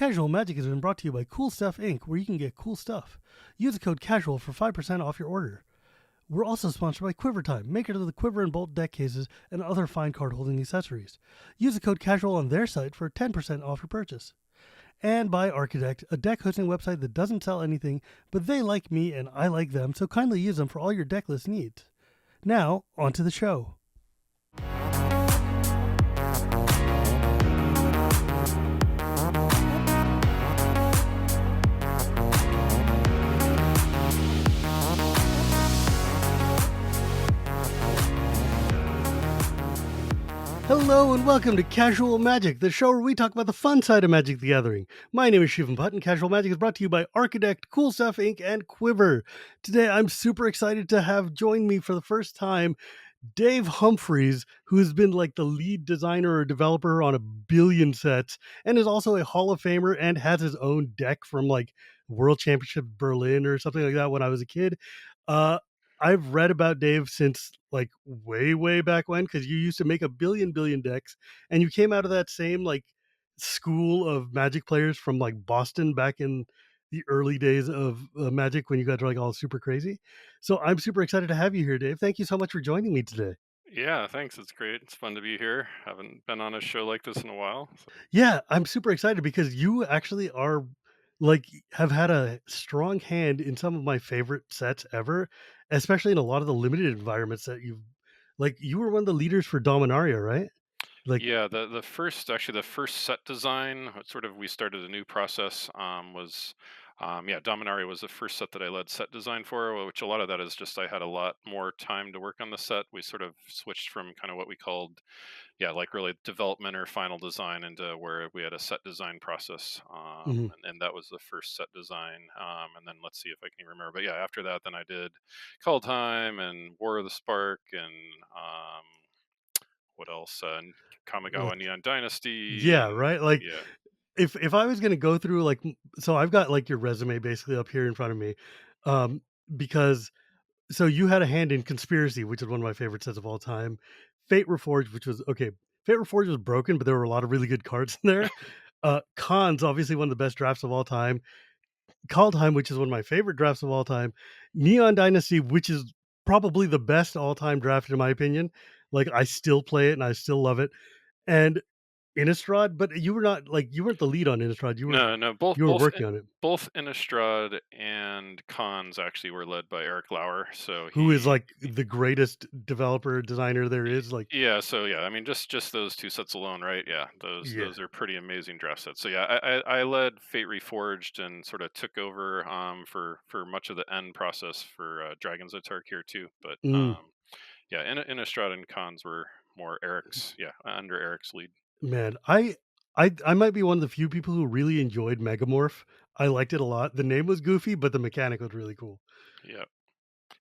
Casual Magic has been brought to you by Cool Stuff Inc., where you can get cool stuff. Use the code CASUAL for 5% off your order. We're also sponsored by Quiver Time, makers of the Quiver and Bolt deck cases and other fine card holding accessories. Use the code CASUAL on their site for 10% off your purchase. And by Architect, a deck hosting website that doesn't sell anything, but they like me and I like them, so kindly use them for all your deck list needs. Now, on to the show. Hello and welcome to Casual Magic, the show where we talk about the fun side of Magic the Gathering. My name is Shivam, Bhatt, and Casual Magic is brought to you by Architect, Cool Stuff Inc., and Quiver. Today I'm super excited to have join me for the first time Dave Humpherys, who's been like the lead designer or developer on a billion sets, and is also a Hall of Famer and has his own deck from like World Championship Berlin or something like that when I was a kid. Uh, I've read about Dave since like way back when, because you used to make a billion decks, and you came out of that same like school of Magic players from like Boston back in the early days of Magic when you got like all super crazy. So I'm super excited to have you here, Dave. Thank you so much for joining me today. Yeah, thanks. It's great. It's fun to be here. Haven't been on a show like this in a while. Yeah, I'm super excited because you actually are like have had a strong hand in some of my favorite sets ever, especially in a lot of the limited environments that you've like you were one of the leaders for Dominaria, right? Like Yeah, the first actually the first set design, sort of we started a new process. Was yeah, Dominaria was the first set that I led set design for, which a lot of that is just I had a lot more time to work on the set. We sort of switched from kind of what we called, yeah, like really development or final design into where we had a set design process. mhm. And that was the first set design. And then let's see if I can remember. But yeah, after that, then I did Kaldheim and War of the Spark and what else? Kamigawa Like Neon Dynasty yeah, and right? Like yeah. if I was going to go through like so I've got like your resume basically up here in front of me. Um because so you had a hand in Conspiracy, which is one of my favorite sets of all time. Fate Reforged, which was okay. Fate Reforged was broken, but there were a lot of really good cards in there. Cons, obviously one of the best drafts of all time. Kaldheim, which is one of my favorite drafts of all time. Neon Dynasty, which is probably the best all time draft in my opinion. Like I still play it and I still love it. And Innistrad, but you were not like you weren't the lead on Innistrad. No, no, both You were working on it. both Innistrad and Cons actually were led by Eric Lauer. So Who is like the greatest developer designer there is? Like yeah, so yeah, I mean just those two sets alone, right? Yeah, yeah. those are pretty amazing draft sets. So yeah, I led Fate Reforged and sort of took over for much of the end process for Dragons of Tarkir too. But Mm. yeah, Innistrad and Cons were more Eric's, yeah, under Eric's lead. Man, I might be one of the few people who really enjoyed Megamorph. I liked it a lot. The name was goofy, but the mechanic was really cool. Yeah.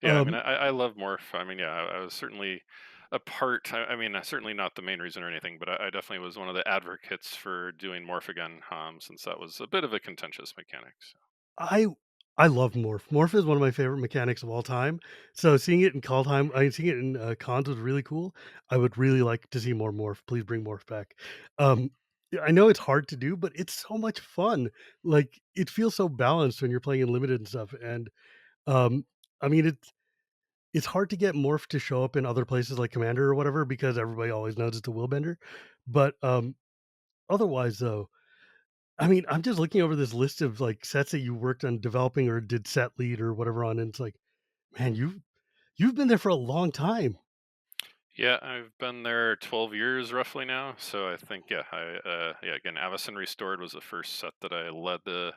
Yeah, I mean, Um, I love Morph. I mean, yeah, I was certainly a part. I mean, certainly not the main reason or anything, but I definitely was one of the advocates for doing Morph again, since that was a bit of a contentious mechanic. So. I I love Morph. Morph is one of my favorite mechanics of all time. So seeing it in Kaldheim, I mean, seeing it in Cons was really cool. I would really like to see more Morph. Please bring Morph back. Yeah, I know it's hard to do, but it's so much fun. Like it feels so balanced when you're playing in limited and stuff. And um, I mean, it's hard to get Morph to show up in other places like Commander or whatever because everybody always knows it's a Willbender. But otherwise, though, I mean, I'm just looking over this list of like sets that you worked on developing or did set lead or whatever on, and it's like, man, you've been there for a long time. Yeah, I've been there 12 years roughly now. So I think, yeah, yeah, again, Avacyn Restored was the first set that I led the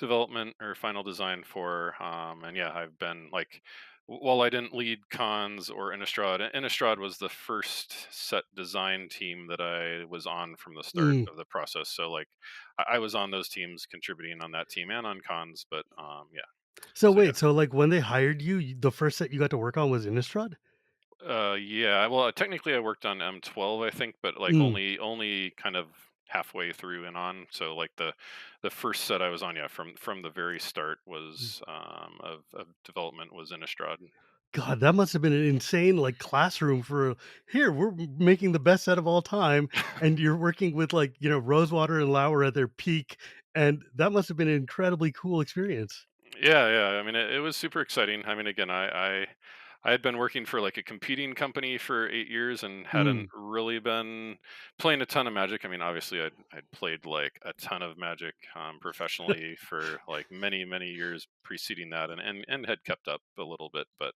development or final design for. And yeah, I've been like, while I didn't lead Cons or Innistrad, Innistrad was the first set design team that I was on from the start Mm. of the process. So like, I was on those teams, contributing on that team and on Cons. But yeah, So so yeah, wait, so like when they hired you, the first set you got to work on was Innistrad? yeah. Well, technically, I worked on M12, I think, but like Mm. only kind of halfway through and on. So like the first set I was on, yeah, from the very start was of development was Innistrad. God, that must have been an insane like classroom for here. We're making the best set of all time, and you're working with like Rosewater and Lauer at their peak, and that must have been an incredibly cool experience. Yeah, yeah. I mean, it was super exciting. I mean, again, I had been working for like a competing company for 8 years and hadn't Mm. really been playing a ton of Magic. I mean, obviously, I'd played like a ton of Magic professionally for like many years preceding that, and had kept up a little bit, but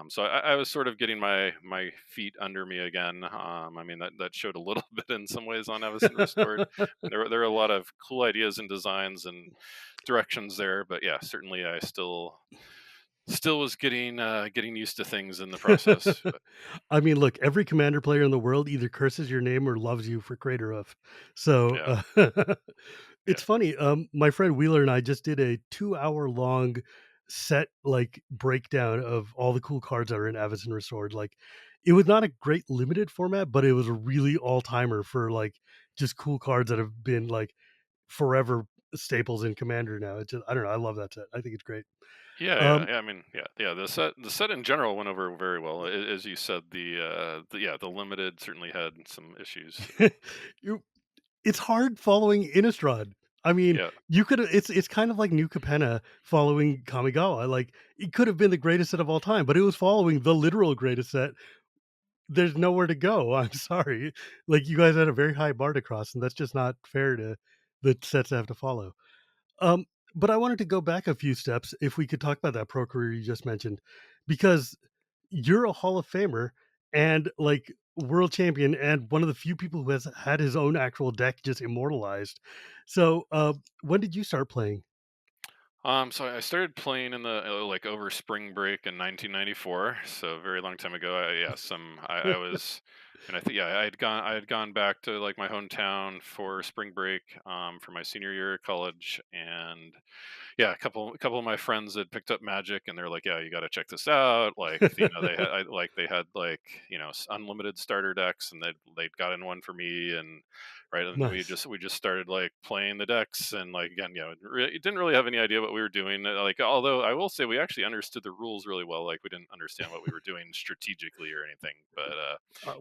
so I was sort of getting my feet under me again. I mean that showed a little bit in some ways on Avison Restored. There were a lot of cool ideas and designs and directions there, but yeah, certainly I still was getting used to things in the process. But I mean, look, every Commander player in the world either curses your name or loves you for Crater of. So, yeah, it's yeah, funny, my friend Wheeler and I just did a 2-hour long set, like, breakdown of all the cool cards that are in Avacyn Restored, like, it was not a great limited format, but it was a really all-timer for, like, just cool cards that have been, like, forever staples in Commander now. It's just I don't know, I love that set. I think it's great. yeah. Um, I mean, yeah. The set in general went over very well. As you said, the limited certainly had some issues. you It's hard following Innistrad. I mean, Yeah, you could it's kind of like New Capenna following Kamigawa, like, it could have been the greatest set of all time, but it was following the literal greatest set. There's nowhere to go, I'm sorry. Like, you guys had a very high bar to cross, and that's just not fair to the sets that have to follow. Um, but I wanted to go back a few steps, if we could talk about that pro career you just mentioned, because you're a Hall of Famer and, like, world champion and one of the few people who has had his own actual deck just immortalized. So, when did you start playing? So I started playing in the like over spring break in 1994, so a very long time ago. I was, and I think yeah, I had gone back to like my hometown for spring break for my senior year of college, and yeah, a couple of my friends had picked up Magic, and they're like, "Yeah, you got to check this out." Like, they had like unlimited starter decks, and they'd gotten one for me, and right, and Nice. we just started like playing the decks, and like again, didn't really have any idea what we were doing. Like, although I will say we actually understood the rules really well. Like, we didn't understand what we were doing strategically or anything, but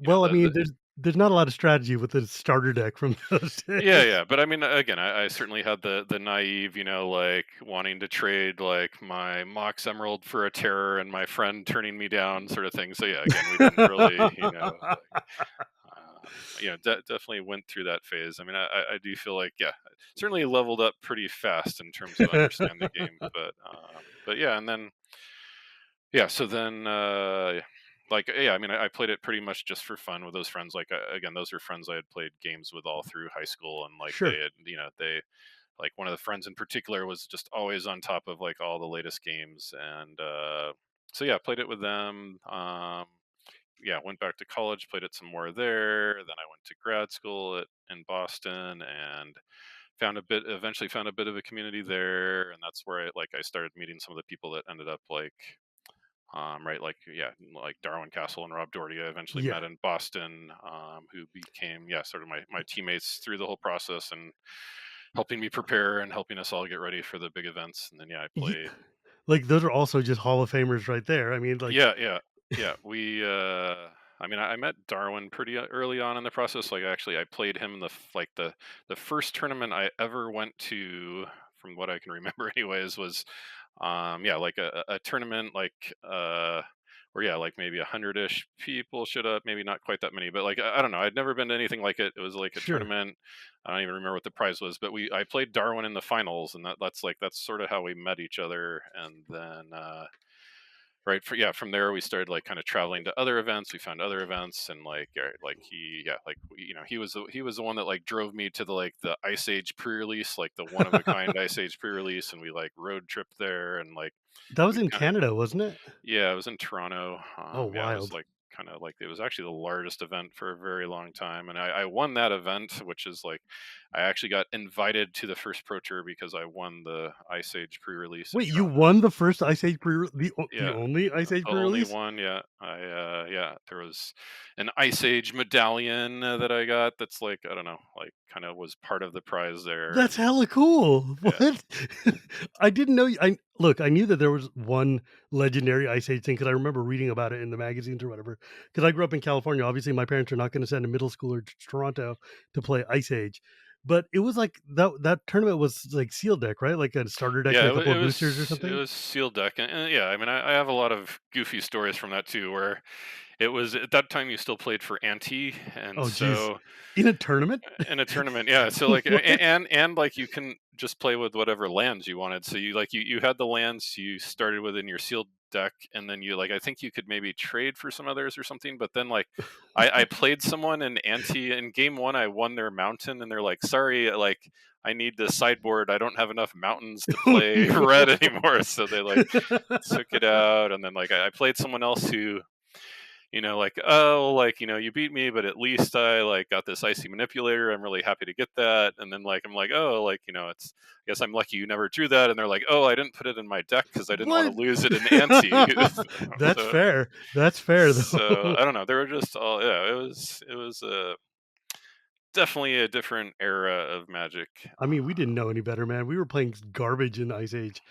Well, I mean, the there's not a lot of strategy with the starter deck from those yeah, days. yeah, but I mean, again, I certainly had the naive, like wanting to trade like my Mox Emerald for a Terror and my friend turning me down, sort of thing. So yeah, again, we didn't really, like, definitely went through that phase. I mean, I do feel like yeah, I certainly leveled up pretty fast in terms of understanding the game, but yeah, and then yeah, so then like yeah, I mean, I played it pretty much just for fun with those friends. Like again, those are friends I had played games with all through high school, and like they Sure. had, they like one of the friends in particular was just always on top of like all the latest games, and so yeah, played it with them. Yeah, went back to college, played it some more there. Then I went to grad school in Boston, and eventually found a bit of a community there, and that's where I started meeting some of the people that ended up like right, like yeah, like Darwin Castle and Rob Doherty I eventually Yeah. met in Boston, who became yeah sort of my teammates through the whole process, and helping me prepare and helping us all get ready for the big events. And then yeah, I Ye played. like, those are also just Hall of Famers right there. I mean, like Yeah, yeah, yeah. I mean, I met Darwin pretty early on in the process. Like, actually, I played him in the first tournament I ever went to, from what I can remember, anyways, was yeah, like a tournament like where yeah, like maybe 100-ish people showed up, maybe not quite that many, but like I don't know, I'd never been to anything like it. It was like a sure. tournament. I don't even remember what the prize was, but I played Darwin in the finals, and that's sort of how we met each other, and then. Right from there we started like kind of traveling to other events. We found other events, and like he yeah like he was the one that like drove me to the Ice Age pre-release, like the one of a kind Ice Age pre-release, and we like road tripped there, and like That was we in kind of Canada, wasn't it? yeah, it was in Toronto. Oh, Yeah, it was wild. like kind of like it was actually the largest event for a very long time, and I won that event, which is like I actually got invited to the first Pro Tour because I won the Ice Age pre-release in Wait, you Toronto. won the first Ice Age the Yeah, only Ice Age the only pre-release? one, yeah. Yeah, there was an Ice Age medallion that I got that's like, I don't know, like kinda was part of the prize there, That's and hella cool. yeah. What? I didn't know I look, I knew that there was one legendary Ice Age thing because I remember reading about it in the magazines or whatever. Because I grew up in California, obviously, my parents are not gonna send a middle schooler to Toronto to play Ice Age. but it was like that tournament was like sealed deck, right? Like a starter deck and Yeah, a couple it of boosters or was it something? was sealed deck, and yeah, I mean, I have a lot of goofy stories from that too, where it was at that time you still played for ante, and Oh, geez. so In a tournament? in a tournament, yeah. So like, What? and like you can just play with whatever lands you wanted. So you had the lands you started with in your sealed deck, and then you like I think you could maybe trade for some others or something. But then like I played someone in ante in game one. I won their mountain, and they're like, sorry, like I need the sideboard. I don't have enough mountains to Oh, play red no. anymore. So they like took it out, and then like I played someone else who like, oh, like, you beat me, but at least I like got this icy manipulator. I'm really happy to get that. And then like I'm like, oh, like, it's I guess I'm lucky you never drew that. And they're like, oh, I didn't put it in my deck because I didn't want What? to lose it in ante. That's so fair. That's fair, so though. I don't know. They were just all yeah, it was definitely a different era of magic. I mean, we didn't know any better, man. We were playing garbage in Ice Age.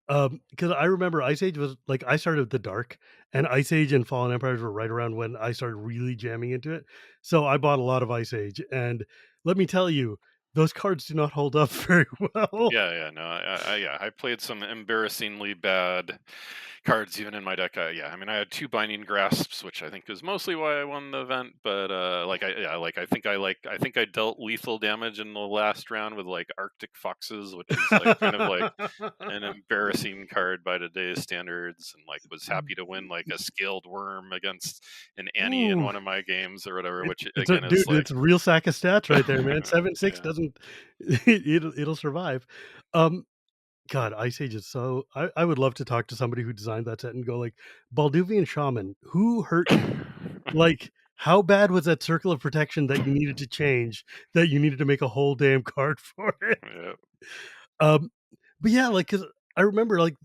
Because I remember Ice Age was like I started with the dark, and Ice Age and Fallen Empires were right around when I started really jamming into it. So I bought a lot of Ice Age, and let me tell you, those cards do not hold up very well. Yeah, yeah, no, yeah, I played some embarrassingly bad cards even in my deck. Yeah, I mean, I had two Binding Grasps, which I think is mostly why I won the event. But I think I dealt lethal damage in the last round with like Arctic Foxes, which is like kind of like an embarrassing card by today's standards, and like was happy to win like a Scaled Worm against an Annie in Ooh, one of my games or whatever, which it's a again is dude. like, It's a real sack of stats right there, man. 7-6 yeah. doesn't. It'll survive. Um, God, Ice Age is so. I would love to talk to somebody who designed that set and go like, Balduvian Shaman, who hurt you? Like, how bad was that circle of protection that you needed to change, that you needed to make a whole damn card for it? Yeah. Um, but yeah, like, cause I remember, like,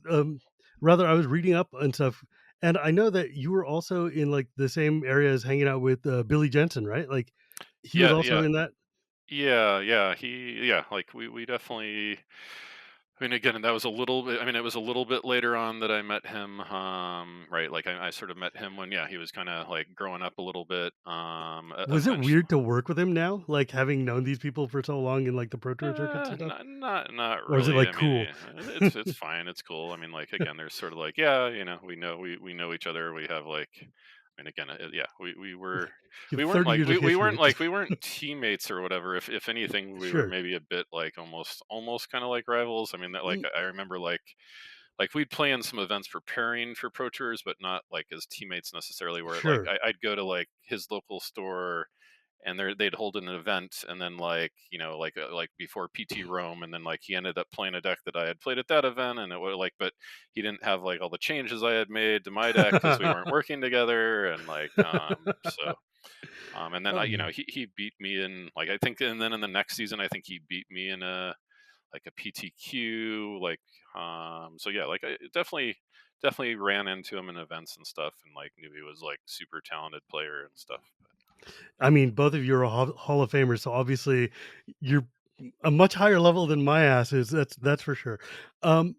rather, I was reading up and stuff, and I know that you were also in like the same area as hanging out with Billy Jensen, right? Like, he was Yeah, also yeah. in that. Yeah, yeah, like we definitely I mean again that was a little bit I mean it was a little bit later on that I met him right like I sort of met him when yeah he was kind of like growing up a little bit Was it eventually weird to work with him now, like having known these people for so long in like the Pro Tour circuits and stuff, not or is it really. like I mean, cool? it's fine. It's cool. I mean, like again, there's sort of like yeah, we know each other. We have like, I mean, again, yeah, You we have weren't 30 like years of history. we weren't teammates or whatever. If anything, we were Sure. maybe a bit like almost kind of like rivals. I mean, that like Mm, I remember like we'd play in some events preparing for pro tours, but not like as teammates necessarily. Where like sure. I'd go to like his local store and they'd hold an event and then like like before PT Rome and then like he ended up playing a deck that I had played at that event and it was like but he didn't have like all the changes I had made to my deck because we weren't working together and like and then Oh, I man. he beat me in like I think and then in the next season I think he beat me in a like a PTQ like so yeah like I definitely ran into him in events and stuff and like knew he was like super talented player and stuff. I mean, both of you are Hall of Famers, so obviously you're a much higher level than my ass is. That's for sure. Um,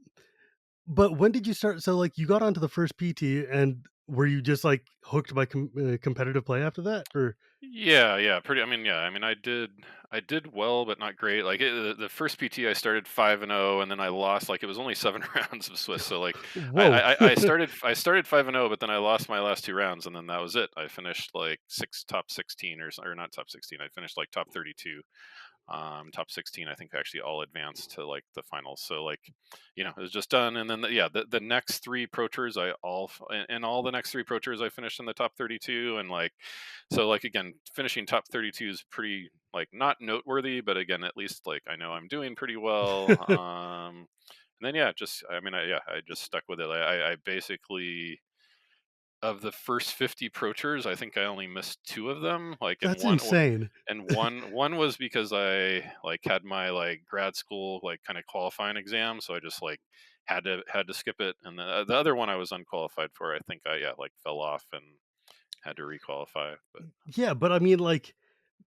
but when did you start? So, like, you got onto the first PT, and were you just like hooked by competitive play after that, or Yeah, yeah, pretty. I mean, yeah, I mean, I did well, but not great. Like the first PT, I started 5-0, and then I lost. Like it was only 7 rounds of Swiss, so like whoa? I started 5-0, but then I lost my last 2 rounds, and then that was it. I finished like top 16 or not top 16. I finished like top 32 top 16 I think actually all advanced to like the finals so like it was just done and then the next three pro tours and all the next three pro tours I finished in the top 32 and like so like again finishing top 32 is pretty like not noteworthy but again at least like I know I'm doing pretty well and then yeah just I mean I just stuck with it I basically of the first 50 pro tours, I think I only missed two of them. Like, That's insane. and one was because I like had my like grad school like kind of qualifying exam, so I just like had to skip it. And the other one I was unqualified for. I think I yeah like fell off and had to requalify. But Yeah, but I mean, like,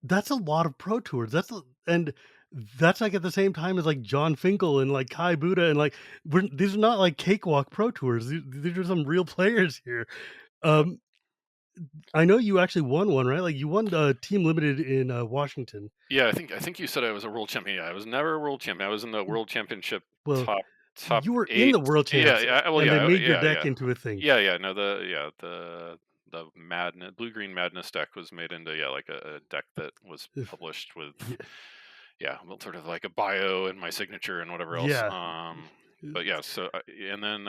that's a lot of pro tours. And that's like at the same time as like John Finkel and like Kai Buddha and like these are not like cakewalk pro tours. These are some real players here. yeah, Um, I know you actually won one, right? Like you won the team limited in Washington. Yeah, I think you said I was a world champion. Yeah, I was never a world champion. I was in the world championship Well, top you were in 8. the world Yeah, champs, yeah. Well, and they yeah, made your yeah, deck yeah, into a thing. yeah, yeah. No, the madness blue green madness deck was made into, yeah, like a deck that was published with, Yeah, yeah, well, sort of like a bio and my signature and whatever else. yeah. But yeah, so and then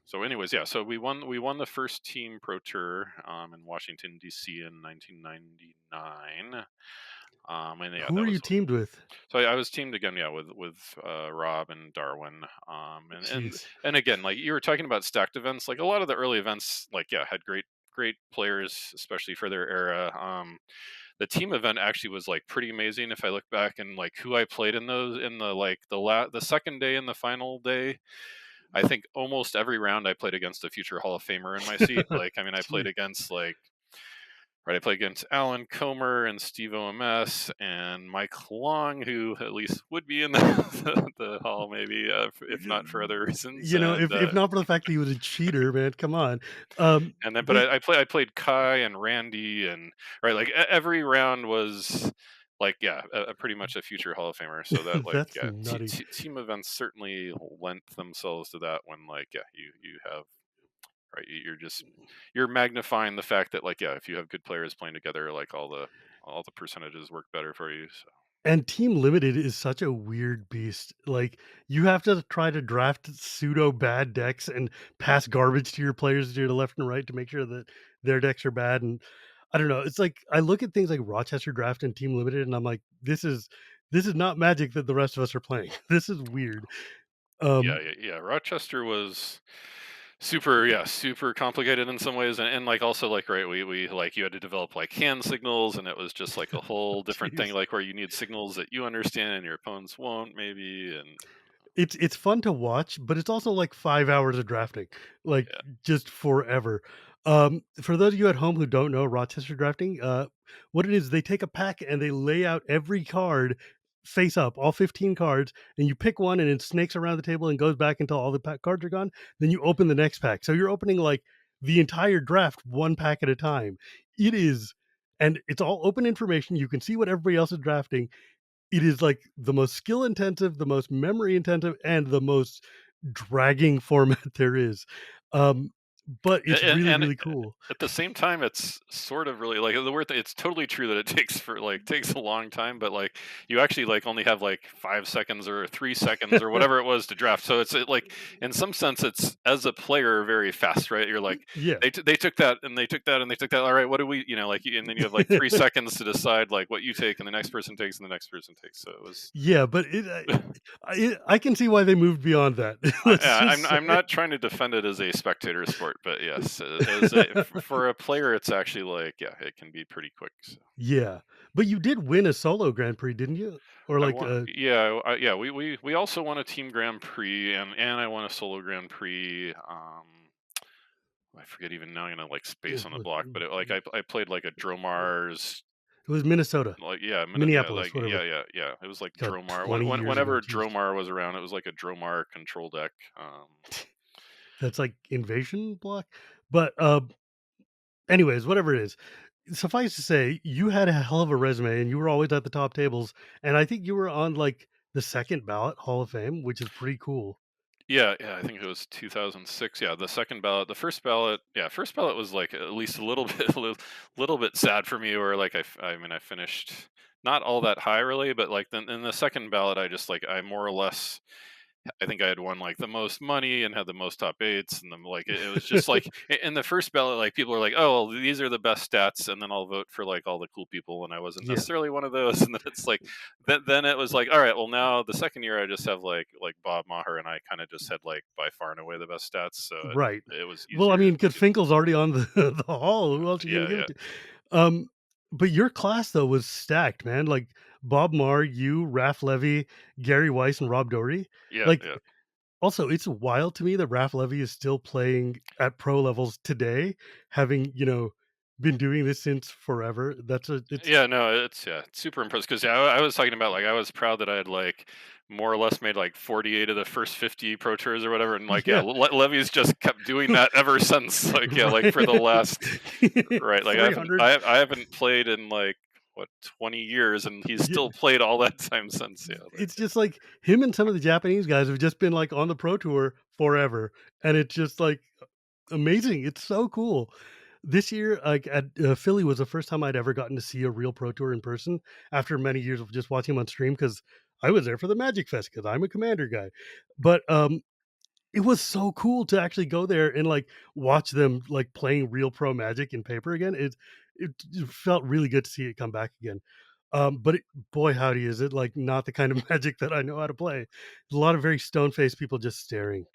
so anyways, yeah, so we won the first team pro tour in Washington D.C. in 1999. And yeah, Who that were you was, teamed with? so I was teamed again, yeah, with Rob and Darwin. Jeez. And again, like you were talking about stacked events, like a lot of the early events, like, yeah, had great players, especially for their era. The team event actually was like pretty amazing if I look back and like who I played in those, in the like the second day and the final day. I think almost every round I played against a future Hall of Famer in my seat. Like, I mean, I played Jeez. against like, right, I played against Alan Comer and Steve OMS and Mike Long, who at least would be in the the hall, maybe, if not for other reasons. You know, if not for the fact that he was a cheater, man, come on. And then, but They I played Kai and Randy, and right, like every round was like, yeah, pretty much a future Hall of Famer. So that, like, that's yeah, nutty. team events certainly lent themselves to that, when like, yeah, you have, right, you're magnifying the fact that, like, yeah, if you have good players playing together, like all the percentages work better for you. So And team limited is such a weird beast. Like you have to try to draft pseudo bad decks and pass garbage to your players to your left and right to make sure that their decks are bad. And I don't know. It's like I look at things like Rochester Draft and Team Limited, and I'm like, this is not Magic that the rest of us are playing. This is weird. yeah, Um, yeah, yeah. Rochester was super, yeah, super complicated in some ways, and like also, like, right, we like, you had to develop like hand signals, and it was just like a whole different thing, Jeez. like where you need signals that you understand and your opponents won't, maybe. And It's fun to watch, but it's also like 5 hours of drafting, like, yeah, just forever. For those of you at home who don't know Rochester drafting, what it is, they take a pack and they lay out every card face up, all 15 cards, and you pick one and it snakes around the table and goes back until all the cards are gone. Then you open the next pack. So you're opening like the entire draft one pack at a time. It is, and it's all open information. You can see what everybody else is drafting. It is like the most skill intensive, the most memory intensive, and the most dragging format there is. Um, but it's really, and really cool. at the same time, it's sort of really like the word. It's totally true that it takes a long time, but like you actually like only have like 5 seconds or 3 seconds or whatever it was to draft. So like, in some sense, it's, as a player, very fast, right? You're like, Yeah. they took that and they took that and they took that. All right, what do we, like, and then you have like 3 seconds to decide like what you take, and the next person takes, and the next person takes. So it was. Yeah, but I can see why they moved beyond that. Let's just I'm say. not trying to defend it as a spectator sport, but yes, as for a player, it's actually like, yeah, it can be pretty quick. So Yeah. But you did win a solo Grand Prix, didn't you? Or I like, won, yeah, yeah. We also won a team Grand Prix, and I won a solo Grand Prix. I forget even now. Like it space on the block, but like I played like a Dromar's. was Minnesota, Like, yeah, yeah, Minneapolis, like, whatever. Yeah. It was like God, Dromar. 20 years ago, Whenever jeez. Dromar was around, it was like a Dromar control deck. That's like invasion block. But, anyways, whatever it is, suffice to say, you had a hell of a resume and you were always at the top tables. And I think you were on like the second ballot Hall of Fame, which is pretty cool. Yeah, yeah, I think it was 2006. Yeah, the second ballot, the first ballot, yeah, first ballot was like at least a little bit, little bit sad for me. Where like I mean, I finished not all that high really, but like then in the second ballot, I just like, I more or less, I think I had won like the most money and had the most top eights, and then like it was just like, in the first ballot, like people were like, oh, well, these are the best stats, and then I'll vote for like all the cool people, and I wasn't Yeah. necessarily one of those. And then it's like, then it was like, all right, well, now the second year I just have like Bob Maher, and I kind of just had like by far and away the best stats, so Right. it was Well, I easier mean, because to. Finkel's already on the, the hall. Who else are you going Yeah, to give yeah, it to? But your class, though, was stacked, man. Like Bob Marr, you, Raph Levy, Gary Weiss, and Rob Doherty. yeah, Like, yeah. also, it's wild to me that Raph Levy is still playing at pro levels today, having, been doing this since forever. It's Yeah, no, it's, yeah, it's super impressive, because, yeah, I was talking about, like, I was proud that I had like more or less made like 48 of the first 50 pro tours or whatever, and like yeah, Yeah, Levy's just kept doing that ever since. Like yeah, like for the right. last right, like 300. I haven't played in like what 20 years, and he's Yeah. still played all that time since. Yeah, like It's just like him and some of the Japanese guys have just been like on the pro tour forever, and it's just like amazing. It's so cool. This year, like at Philly, was the first time I'd ever gotten to see a real pro tour in person after many years of just watching him on stream because I was there for the Magic Fest because I'm a Commander guy. But it was so cool to actually go there and like watch them like playing real pro Magic in paper again. It felt really good to see it come back again. But boy, howdy, is it like not the kind of Magic that I know how to play. A lot of very stone faced people just staring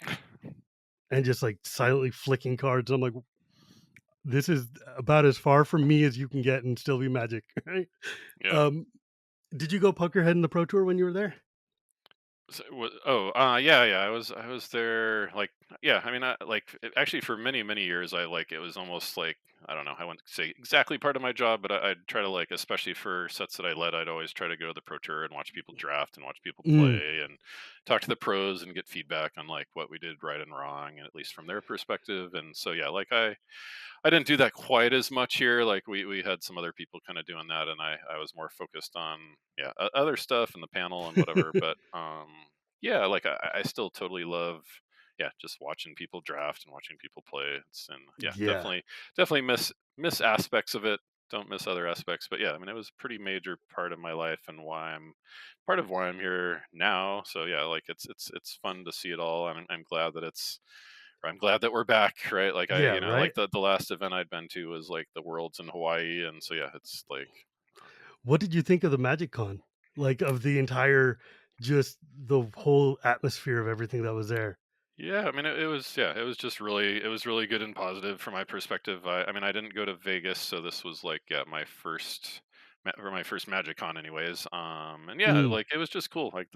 and just like silently flicking cards. I'm like, this is about as far from me as you can get and still be Magic, right? yeah. Um, did you go poke your head in the pro tour when you were there? So, yeah. I was there. Like, yeah. I mean, actually, for many years, I like it was almost like I don't know. I wouldn't say exactly part of my job, but I'd try to like, especially for sets that I led, I'd always try to go to the pro tour and watch people draft and watch people Mm, play and talk to the pros and get feedback on like what we did right and wrong, and at least from their perspective. And so, yeah, like I didn't do that quite as much here. Like we had some other people kind of doing that, and I was more focused on yeah other stuff in the panel and whatever. But yeah, like I still totally love yeah just watching people draft and watching people play. It's and yeah yeah, definitely miss aspects of it. Don't miss other aspects, but yeah, I mean it was a pretty major part of my life and why I'm part of why I'm here now. So yeah, like it's fun to see it all. I'm glad that it's I'm glad that we're back, right? Like I, yeah, you know, right. like the last event I'd been to was like the Worlds in Hawaii, and so yeah, it's like, What did you think of the Magic Con? Like of the entire, just the whole atmosphere of everything that was there. yeah, I mean, it was, yeah, it was really good and positive from my perspective. I mean, I didn't go to Vegas, so this was like, yeah, or my first Magic Con, anyways. And yeah, Mm. like it was just cool. Like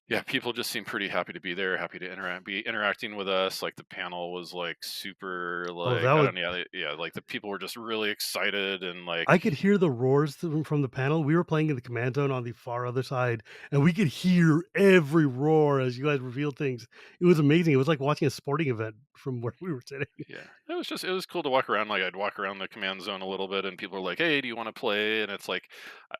yeah, people just seemed pretty happy to be there, happy to be interacting with us. Like the panel was like super, Oh, like that I was. don't know, yeah, yeah, like the people were just really excited and like, I could hear the roars from the panel. We were playing in the command zone on the far other side, and we could hear every roar as you guys revealed things. It was amazing. It was like watching a sporting event from where we were sitting. yeah, it was cool to walk around. Like I'd walk around the command zone a little bit, and people are like, "Hey, do you want to play?" And it's like,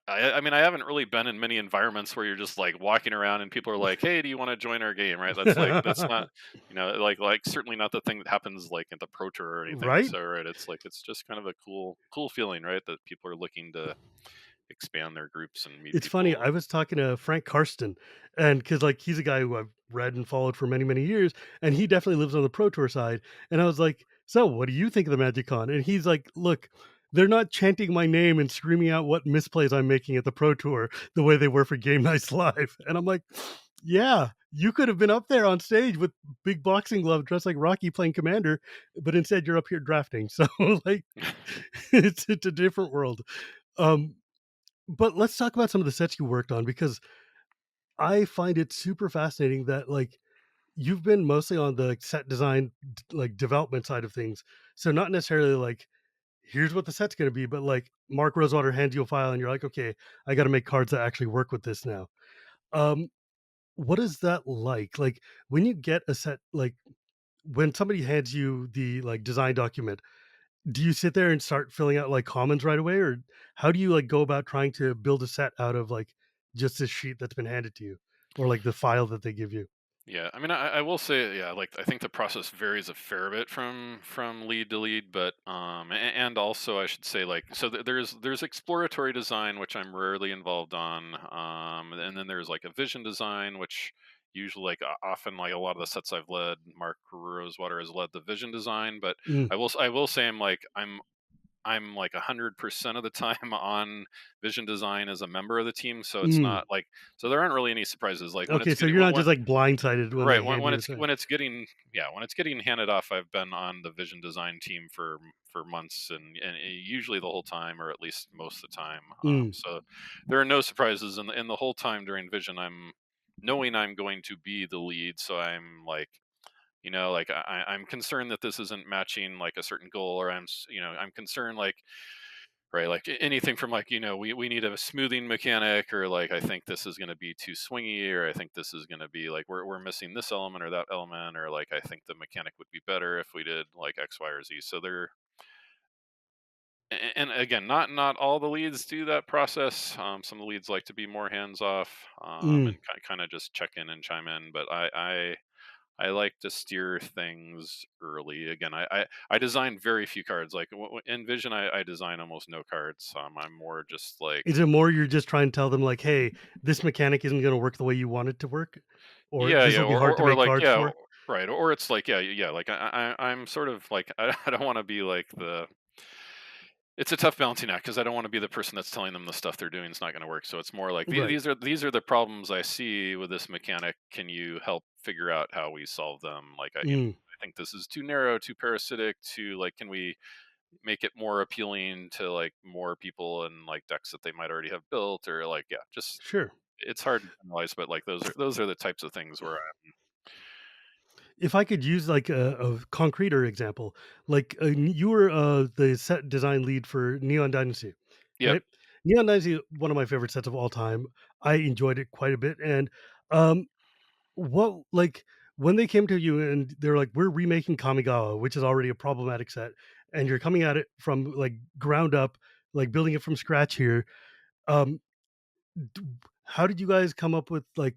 I mean, I haven't really been in many environments where you're just like walking around and people are like, "Hey, do you want to join our game?" Right? That's not, you know, like certainly not the thing that happens like at the pro tour or anything. Right? So right, it's like it's just kind of a cool feeling, right? That people are looking to expand their groups and meet It's funny, I people. was talking to Frank Karsten, and because like, he's a guy who I've read and followed for many, many years, and he definitely lives on the Pro Tour side, and I was like, "So, what do you think of the Magic Con?" And he's like, "Look, they're not chanting my name and screaming out what misplays I'm making at the Pro Tour the way they were for Game Nights Live." And I'm like, "Yeah, you could have been up there on stage with big boxing glove dressed like Rocky playing Commander, but instead you're up here drafting." So, like, it's a different world. Um, but let's talk about some of the sets you worked on because I find it super fascinating that like you've been mostly on the set design like development side of things. So not necessarily like here's what the set's going to be, but like Mark Rosewater hands you a file and you're like, okay, I got to make cards that actually work with this now. Um, what is that like? Like when you get a set, like when somebody hands you the like design document, do you sit there and start filling out like comments right away, or how do you like go about trying to build a set out of like just this sheet that's been handed to you, or like the file that they give you? Yeah, I mean, I will say, yeah, like I think the process varies a fair bit from lead to lead, but and also I should say like so there's exploratory design which I'm rarely involved on, and then there's like a vision design which usually like often like a lot of the sets I've led, Mark Rosewater has led the vision design, but Mm, I will say I'm like 100% of the time on vision design as a member of the team, so it's mm. not like so there aren't really any surprises like when Okay, it's so getting you're not just like blindsided when right they hand you a set. when it's getting yeah when it's getting handed off. I've been on the vision design team for months and usually the whole time or at least most of the time. Mm. So there are no surprises and the whole time during vision I'm knowing I'm going to be the lead, so I'm like you know like I'm concerned that this isn't matching like a certain goal or you know I'm concerned like right? Like anything from like, we need a smoothing mechanic, or like I think this is going to be too swingy, or I think this is going to be like we're missing this element or that element, or like I think the mechanic would be better if we did like X, Y, or Z. So they're and again, not all the leads do that process. Some of the leads like to be more hands off, Mm. and kind of just check in and chime in. But I like to steer things early. Again, I design very few cards. Like in Vision, I design almost no cards. I'm more just like, Is it more you're just trying to tell them like, "Hey, this mechanic isn't gonna work the way you want it to work," or yeah, "This yeah, will be or hard to or make like cards yeah, for"? right, or it's like yeah, yeah, like I'm sort of like I don't want to be like the. It's a tough balancing act because I don't want to be the person that's telling them the stuff they're doing is not going to work. So it's more like Right. these are the problems I see with this mechanic. Can you help figure out how we solve them? Like Mm. I think this is too narrow, too parasitic. Too like, can we make it more appealing to like more people and like decks that they might already have built, or like yeah, just Sure. it's hard to analyze, but like those are the types of things where If I could use like a concreter example, like you were the set design lead for Neon Dynasty, yep. right? Neon Dynasty, one of my favorite sets of all time. I enjoyed it quite a bit. And um, what like when they came to you and they're like, "We're remaking Kamigawa, which is already a problematic set, and you're coming at it from like ground up, like building it from scratch here." Um, d- how did you guys come up with like,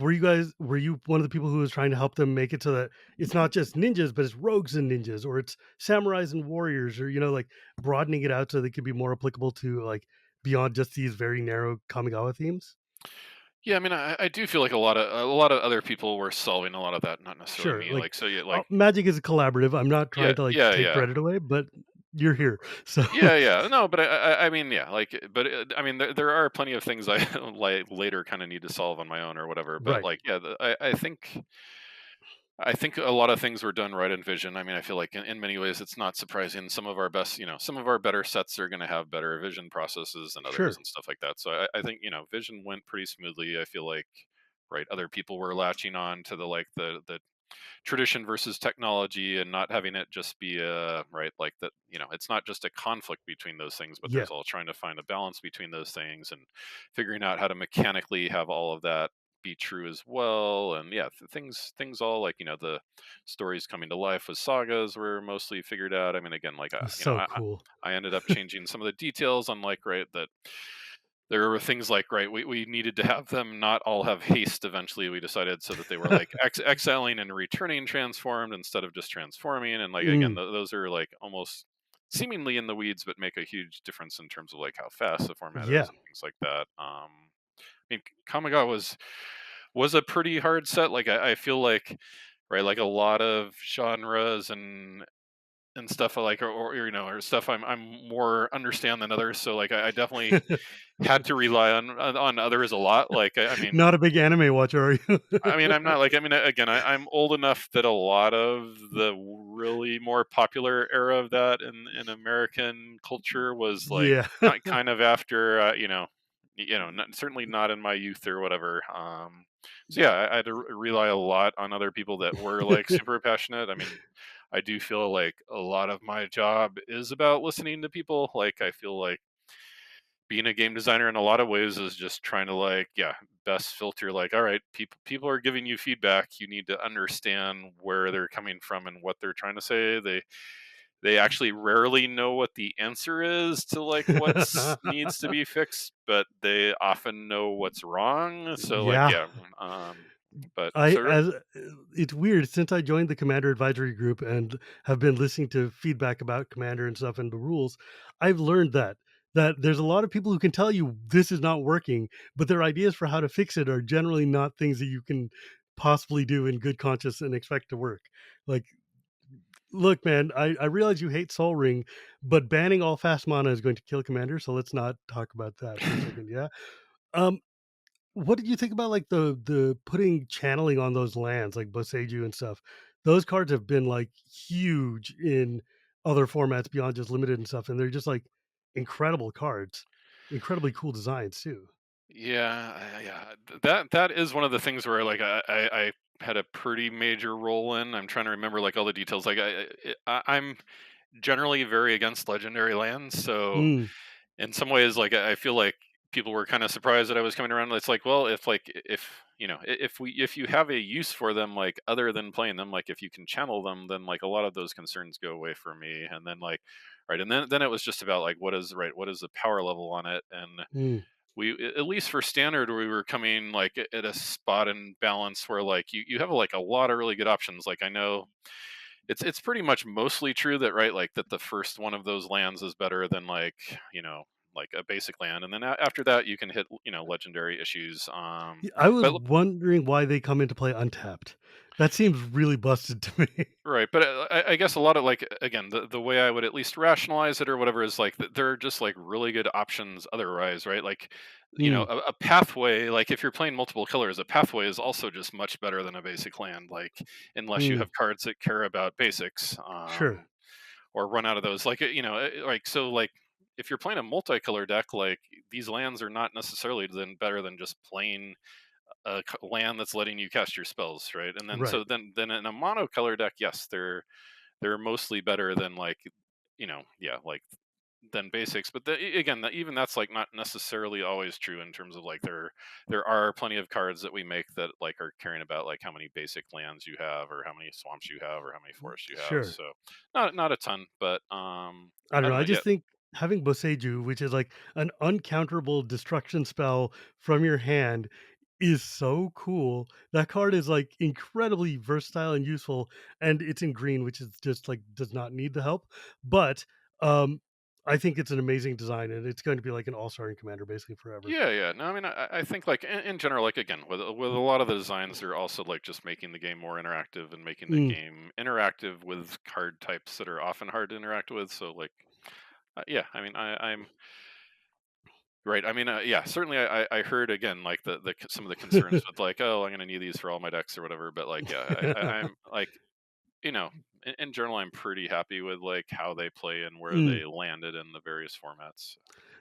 were you one of the people who was trying to help them make it so that it's not just ninjas, but it's rogues and ninjas, or it's samurais and warriors, or, like, broadening it out so they could be more applicable to, like, beyond just these very narrow Kamigawa themes? Yeah, I mean, I do feel like a lot of other people were solving a lot of that, not necessarily Sure, me. like, Like, so yeah, like Magic is a collaborative. I'm not yeah, trying to, like, yeah, take yeah. credit away, but you're here. So Yeah, yeah. No, but I mean, yeah, like, but I mean, there are plenty of things I like later kind of need to solve on my own or whatever. But right. like, yeah, I think a lot of things were done right in Vision. I mean, I feel like in many ways it's not surprising. Some of our best, some of our better sets are going to have better vision processes than others Sure. and stuff like that. So I think Vision went pretty smoothly. I feel like right, other people were latching on to the tradition versus technology, and not having it just be a right, like that, it's not just a conflict between those things, but Yeah. there's all trying to find a balance between those things and figuring out how to mechanically have all of that be true as well. And yeah, things all like, the stories coming to life with sagas were mostly figured out. I mean, again, like It's so cool. I ended up changing some of the details on like right that there were things like right, we needed to have them not all have haste. Eventually we decided so that they were like exiling and returning transformed instead of just transforming. And like again, Mm, those are like almost seemingly in the weeds, but make a huge difference in terms of like how fast the format yeah. is and things like that. I mean, Kamigawa was a pretty hard set. Like I feel like right, like a lot of genres and stuff I like, or stuff I'm more understand than others. So like I definitely had to rely on others a lot. Like I mean, Not a big anime watcher, are you? I'm not like, I mean, again, I'm old enough that a lot of the really more popular era of that in American culture was like Yeah. kind of after certainly not in my youth or whatever. So yeah, I had to rely a lot on other people that were like super passionate. I mean, I do feel like a lot of my job is about listening to people. Like I feel like being a game designer in a lot of ways is just trying to like yeah, best filter like, all right, people are giving you feedback, you need to understand where they're coming from and what they're trying to say. They actually rarely know what the answer is to like what's needs to be fixed, but they often know what's wrong. So like Yeah. yeah, um but I so as it's weird since I joined the Commander Advisory Group and have been listening to feedback about Commander and stuff and the rules, I've learned that there's a lot of people who can tell you this is not working, but their ideas for how to fix it are generally not things that you can possibly do in good conscience and expect to work. Like, look, man, I realize you hate Soul Ring, but banning all fast mana is going to kill Commander, so let's not talk about that for a second. Yeah. Um, what did you think about, like, the putting channeling on those lands, like Boseiju and stuff? Those cards have been, like, huge in other formats beyond just limited and stuff, and they're just, like, incredible cards. Incredibly cool designs too. yeah, yeah. That is one of the things where like I had a pretty major role in. I'm trying to remember like all the details. Like I'm generally very against legendary lands. So Mm, in some ways, like I feel like people were kind of surprised that I was coming around. It's like, well, if you know if you have a use for them, like other than playing them, like if you can channel them, then like a lot of those concerns go away for me. And then like right, and then it was just about like what is the power level on it, and mm. at least for standard we were coming like at a spot in balance where like you have like a lot of really good options. Like I know it's pretty much mostly true that right like that the first one of those lands is better than like like a basic land, and then after that you can hit legendary issues. I was But wondering why they come into play untapped. That seems really busted to me. right, but I guess a lot of like again the way I would at least rationalize it or whatever is like there are just like really good options otherwise, right? Like Mm, a pathway, like if you're playing multiple colors, a pathway is also just much better than a basic land. Like unless you mm, have cards that care about basics. sure. Or run out of those. Like like so like if you're playing a multicolor deck, like these lands are not necessarily then better than just playing a land that's letting you cast your spells, right? And then Right. then in a monocolor deck, yes, they're mostly better than like yeah like than basics. But again, even that's like not necessarily always true in terms of like there are plenty of cards that we make that like are caring about like how many basic lands you have or how many swamps you have or how many forests you have. Sure. So not a ton, but I don't I know. don't I know. Yeah, just think having Boseiju, which is like an uncounterable destruction spell from your hand, is so cool. That card is like incredibly versatile and useful, and it's in green, which is just like does not need the help. But um, I think it's an amazing design, and it's going to be like an all-star in Commander basically forever. yeah. No, I mean, I think like in general, like again, with a lot of the designs, they're also like just making the game more interactive and making the Mm, game interactive with card types that are often hard to interact with. So like, yeah, I mean, I'm right. I mean, yeah, certainly. I heard again like some of the concerns with like, oh, I'm going to need these for all my decks or whatever. But like, yeah, I'm like, you know, in general, I'm pretty happy with like how they play and where mm. they landed in the various formats.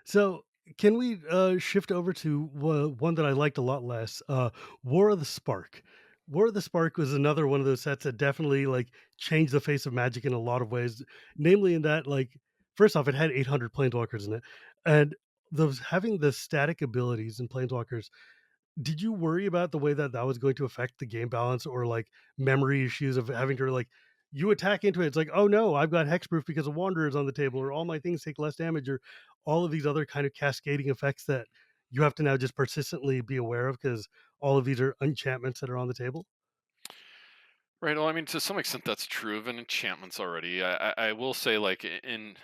So can we shift over to one that I liked a lot less? War of the Spark. War of the Spark was another one of those sets that definitely like changed the face of Magic in a lot of ways. Namely, in that like first off, it had 800 planeswalkers in it, and those having the static abilities in planeswalkers, did you worry about the way that that was going to affect the game balance or like memory issues of having to like you attack into it? It's like, oh no, I've got hexproof because of wanderers on the table, or all my things take less damage, or all of these other kind of cascading effects that you have to now just persistently be aware of because all of these are enchantments that are on the table. Right. Well, I mean, to some extent, that's true of an enchantments already. I will say, like in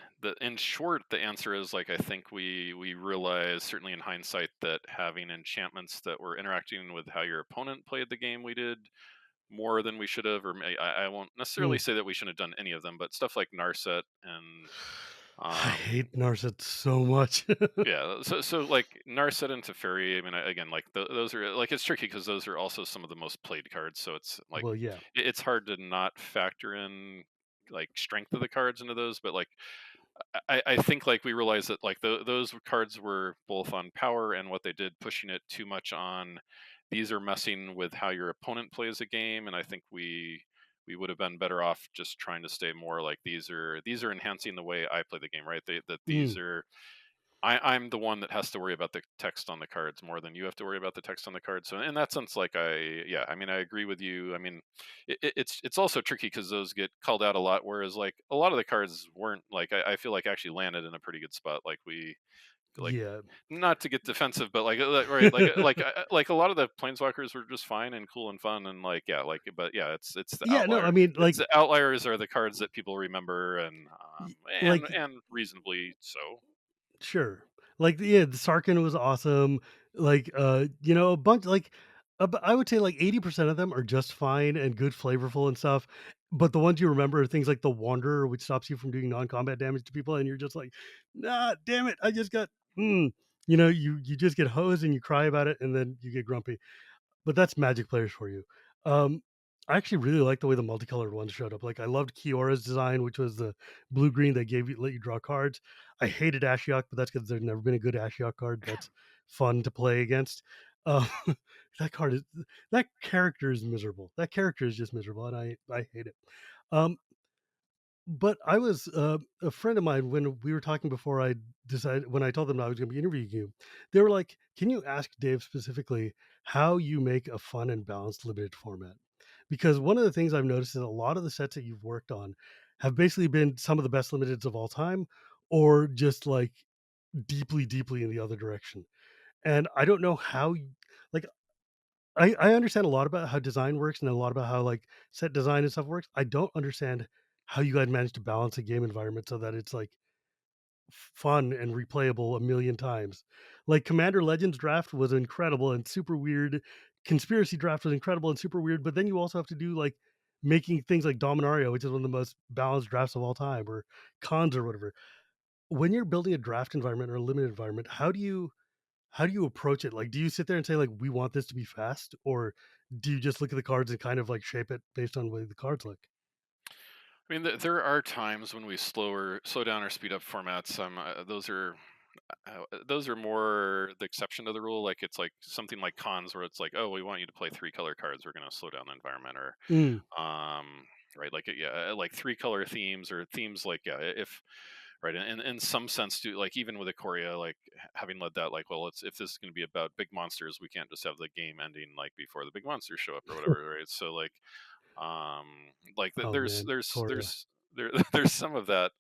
short, the answer is like I think we realize certainly in hindsight that having enchantments that were interacting with how your opponent played the game, we did more than we should have. Or I won't necessarily Mm. say that we shouldn't have done any of them, but stuff like Narset and I um, hate Narset so much. yeah, so like Narset and Teferi, I mean, again, like those are like it's tricky because those are also some of the most played cards. So it's like Well, yeah. it's hard to not factor in like strength of the cards into those. But like I think like we realized that like those cards were both on power and what they did, pushing it too much on. These are messing with how your opponent plays a game, and I think we would have been better off just trying to stay more like these are enhancing the way I play the game, right? That these Mm. are I'm the one that has to worry about the text on the cards more than you have to worry about the text on the cards. So in that sense, like yeah, I mean, I agree with you. I mean, it's also tricky because those get called out a lot, whereas like a lot of the cards weren't like I feel like actually landed in a pretty good spot. Like we like Yeah. not to get defensive, but like right, like a lot of the planeswalkers were just fine and cool and fun and like yeah, like but yeah, it's the Yeah, no, I outliers. mean, It's like, the outliers are the cards that people remember and like and reasonably so. sure. Like, yeah, the Sarkin was awesome. Like, a bunch like I would say like 80% of them are just fine and good, flavorful and stuff. But the ones you remember are things like the Wanderer, which stops you from doing non-combat damage to people, and you're just like, nah, damn it, I just got you just get hosed and you cry about it and then you get grumpy. But that's Magic players for you. Um, I actually really like the way the multicolored ones showed up. Like I loved Kiora's design, which was the blue green that gave you let you draw cards. I hated Ashiok, but that's because there's never been a good Ashiok card that's fun to play against. Uh, that card is that character is miserable. That character is just miserable, and I hate it. Um, But I was a friend of mine when we were talking before I decided when I told them I was going to be interviewing you. They were like, "Can you ask Dave specifically how you make a fun and balanced limited format?" Because one of the things I've noticed is a lot of the sets that you've worked on have basically been some of the best limiteds of all time, or just like deeply, deeply in the other direction. And I don't know how, like, I understand a lot about how design works and a lot about how like set design and stuff works. I don't understand how you guys manage to balance a game environment so that it's like fun and replayable a million times. Like Commander Legends Draft was incredible and super weird. Conspiracy Draft was incredible and super weird. But then you also have to do like making things like Dominaria, which is one of the most balanced drafts of all time, or cons or whatever. When you're building a draft environment or a limited environment, how do you approach it? Like, do you sit there and say like, we want this to be fast, or do you just look at the cards and kind of like shape it based on the way the cards look? I mean, there are times when we slow down or speed up formats. Those are more the exception to the rule. Like it's like something like cons where it's like, oh, we want you to play three color cards. We're going to slow down the environment, or Mm. right, like like three color themes or themes like if right in some sense to like even with Ikoria, like having led that, like well, it's if this is going to be about big monsters, we can't just have the game ending like before the big monsters show up or whatever, right? So like Oh man, Ikoria. there's some of that,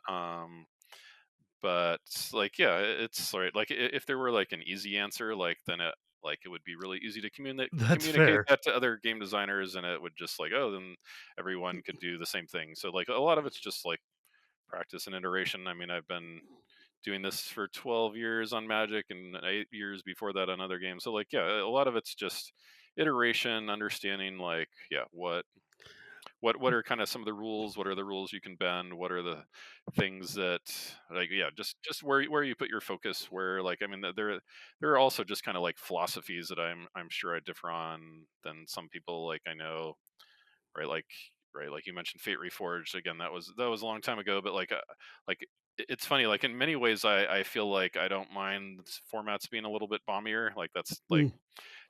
but like yeah, it's right. Like if there were like an easy answer, like then it would be really easy to That's communicate fair. that to other game designers, and it would just like, oh, then everyone could do the same thing. So like a lot of it's just like practice and iteration. I mean, I've been doing this for 12 years on Magic and 8 years before that on other games. So like yeah, a lot of it's just iteration, understanding like yeah, what are kind of some of the rules, what are the rules you can bend, what are the things that like yeah, just where you put your focus, where like I mean there are also just kind of like philosophies that I'm sure I differ on than some people, like I know, right, right, like you mentioned Fate Reforged again, that was a long time ago, but like it's funny, like in many ways I feel like I don't mind formats being a little bit bombier, like that's like Mm.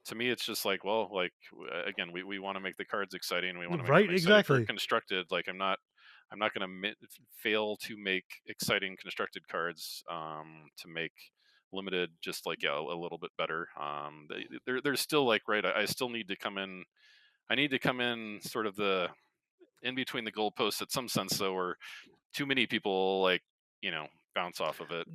to me it's just like well like again we want to make the cards exciting, we want to make them Right, exciting for exactly. constructed, like I'm not going to fail to make exciting constructed cards to make limited just like yeah a little bit better. There's still like right, I still need to come in, I need to come in sort of the in between the goalposts at some sense though, where too many people like bounce off of it.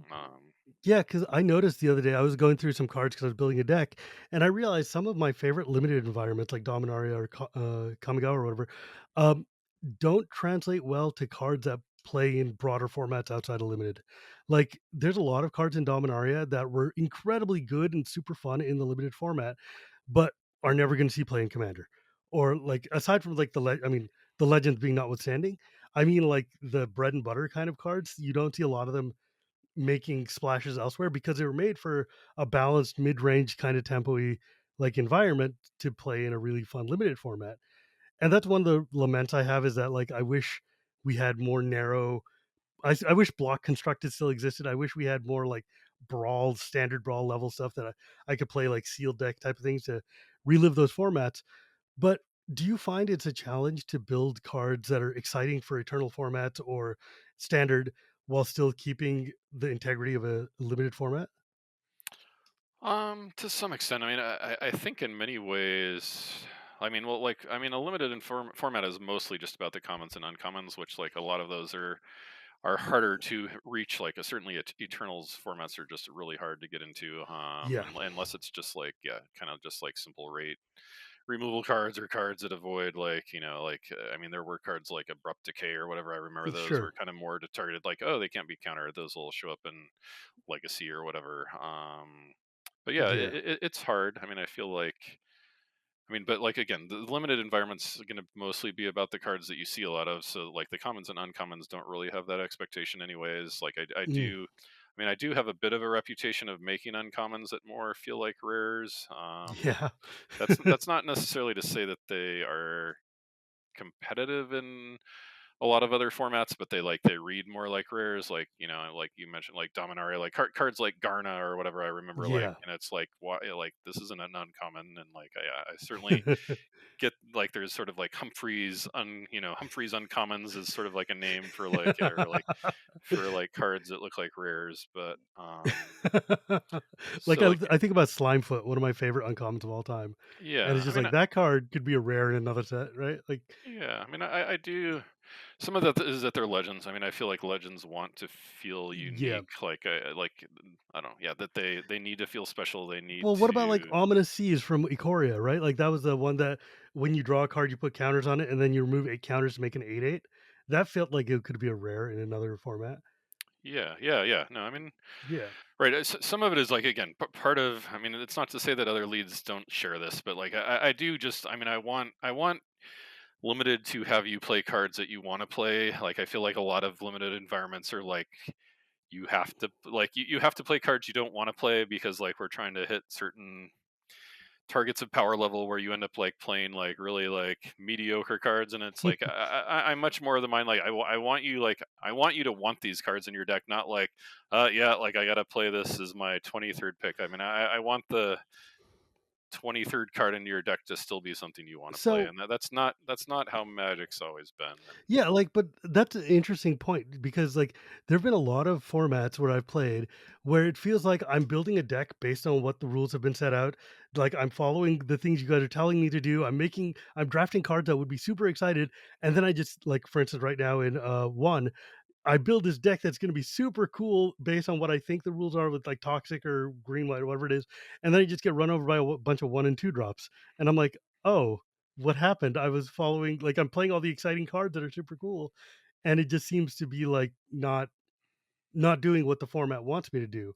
Yeah, because I noticed the other day I was going through some cards because I was building a deck, and I realized some of my favorite limited environments, like Dominaria or Kamigawa or whatever, um, don't translate well to cards that play in broader formats outside of limited. Like, there's a lot of cards in Dominaria that were incredibly good and super fun in the limited format, but are never going to see play in Commander. Or like aside from like I mean the legends being notwithstanding, I mean like the bread and butter kind of cards, you don't see a lot of them making splashes elsewhere because they were made for a balanced mid-range kind of tempo-y like environment to play in a really fun limited format. And that's one of the laments I have is that like I wish we had more narrow I wish block constructed still existed. I wish we had more like brawl standard brawl level stuff that I could play like sealed deck type of things to relive those formats. But do you find it's a challenge to build cards that are exciting for eternal formats or standard while still keeping the integrity of a limited format? To some extent, I mean, I think in many ways, I mean, well, like, I mean, a limited format is mostly just about the commons and uncommons, which, like, a lot of those are harder to reach. Like, certainly, Eternals formats are just really hard to get into, Yeah, unless it's just like, yeah, kind of just like simple rate removal cards or cards that avoid, like, like, I mean, there were cards like Abrupt Decay or whatever. I remember those were sure. kind of more to targeted, like, oh, they can't be countered. Those will show up in Legacy or whatever. But yeah, Yeah. it's hard. I mean, I feel like, I mean, but like again, the limited environment's going to mostly be about the cards that you see a lot of. So like the commons and uncommons don't really have that expectation, anyways. Like I Mm, do. I mean, I do have a bit of a reputation of making uncommons that more feel like rares. yeah. That's not necessarily to say that they are competitive in a lot of other formats, but they read more like rares, like like you mentioned, like Dominaria, like cards like Garna or whatever. I remember, like, Yeah. and it's like why, like this isn't an uncommon, and like I certainly get like there's sort of like Humphreys uncommons is sort of like a name for like or like for like cards that look like rares, but Like, so like I think about Slimefoot, one of my favorite uncommons of all time, and it's yeah, I just mean like that card could be a rare in another set, right? Like, yeah, I mean I do some of that is that they're legends. I mean I feel like legends want to feel yeah. unique, like I don't know, yeah, that they need to feel special. They need Well, what about like to Ominous Seas from Ikoria, right? Like that was the one that when you draw a card, you put counters on it, and then you remove 8 counters to make an 8/8. That felt like it could be a rare in another format. yeah. No, I mean Yeah, right. Some of it is like again part of. I mean, it's not to say that other leads don't share this, but like I do just. I mean, I want limited to have you play cards that you want to play. Like I feel like a lot of limited environments are like you have to you have to play cards you don't want to play because like we're trying to hit certain targets of power level where you end up like playing like really like mediocre cards, and it's like I'm much more of the mind like I want you I want you to want these cards in your deck, not like yeah like I gotta play this as my 23rd pick. I mean I want the 23rd card in your deck to still be something you want to play, so and that's not how Magic's always been. And yeah, like, but that's an interesting point because, like, there have been a lot of formats where I've played where it feels like I'm building a deck based on what the rules have been set out. Like, I'm following the things you guys are telling me to do. I'm drafting cards that would be super excited, and then I just like, for instance, right now in one, I build this deck that's going to be super cool based on what I think the rules are with like toxic or green white or whatever it is, and then I just get run over by a bunch of 1 and 2 drops, and I'm like, oh, what happened? I was following like I'm playing all the exciting cards that are super cool, and it just seems to be like not doing what the format wants me to do,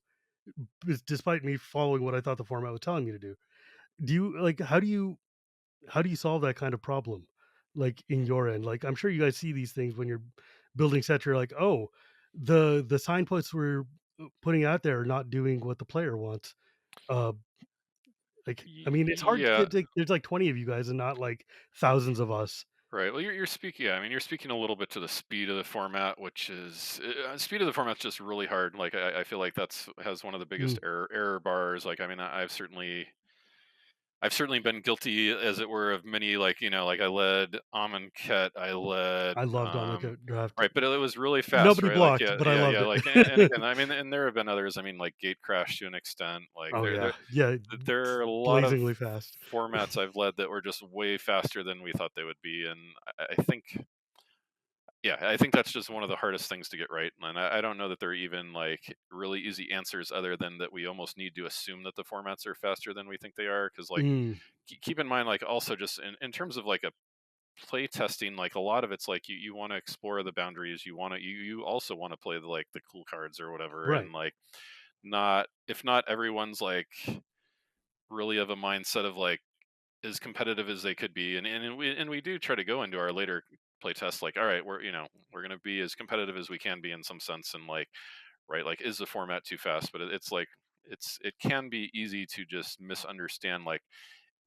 despite me following what I thought the format was telling me to do. Do you like how do you solve that kind of problem? Like in your end, like I'm sure you guys see these things when you're building sets. You're like, oh, the signposts we're putting out there are not doing what the player wants. Uh, like, I mean, it's hard to yeah, get. Like, there's like 20 of you guys, and not like thousands of us. right. Well, you're speaking. Yeah, I mean, you're speaking a little bit to the speed of the format, which is speed of the format's just really hard. Like, I feel like that's has one of the biggest Mm, error bars. Like, I mean, I've certainly been guilty, as it were, of many like like I led Amonkhet, I led I loved Omega Draft. right, but it was really fast, Nobody right? Like blocked, but I yeah, loved like and it. again, I mean, and there have been others. I mean, like Gate Crash to an extent. Like Oh there yeah, yeah, there are a lot of blazingly fast. formats I've led that were just way faster than we thought they would be, and I think yeah, I think that's just one of the hardest things to get right. And I don't know that there are even like really easy answers other than that we almost need to assume that the formats are faster than we think they are. Cause like Mm, keep in mind, like also just in terms of like a play testing, like a lot of it's like you want to explore the boundaries. You also want to play the cool cards or whatever. right. And like not, if not everyone's like really of a mindset of like, as competitive as they could be, and we do try to go into our later play tests like, all right, we're going to be as competitive as we can be in some sense, and like right, like is the format too fast? But it's like it can be easy to just misunderstand like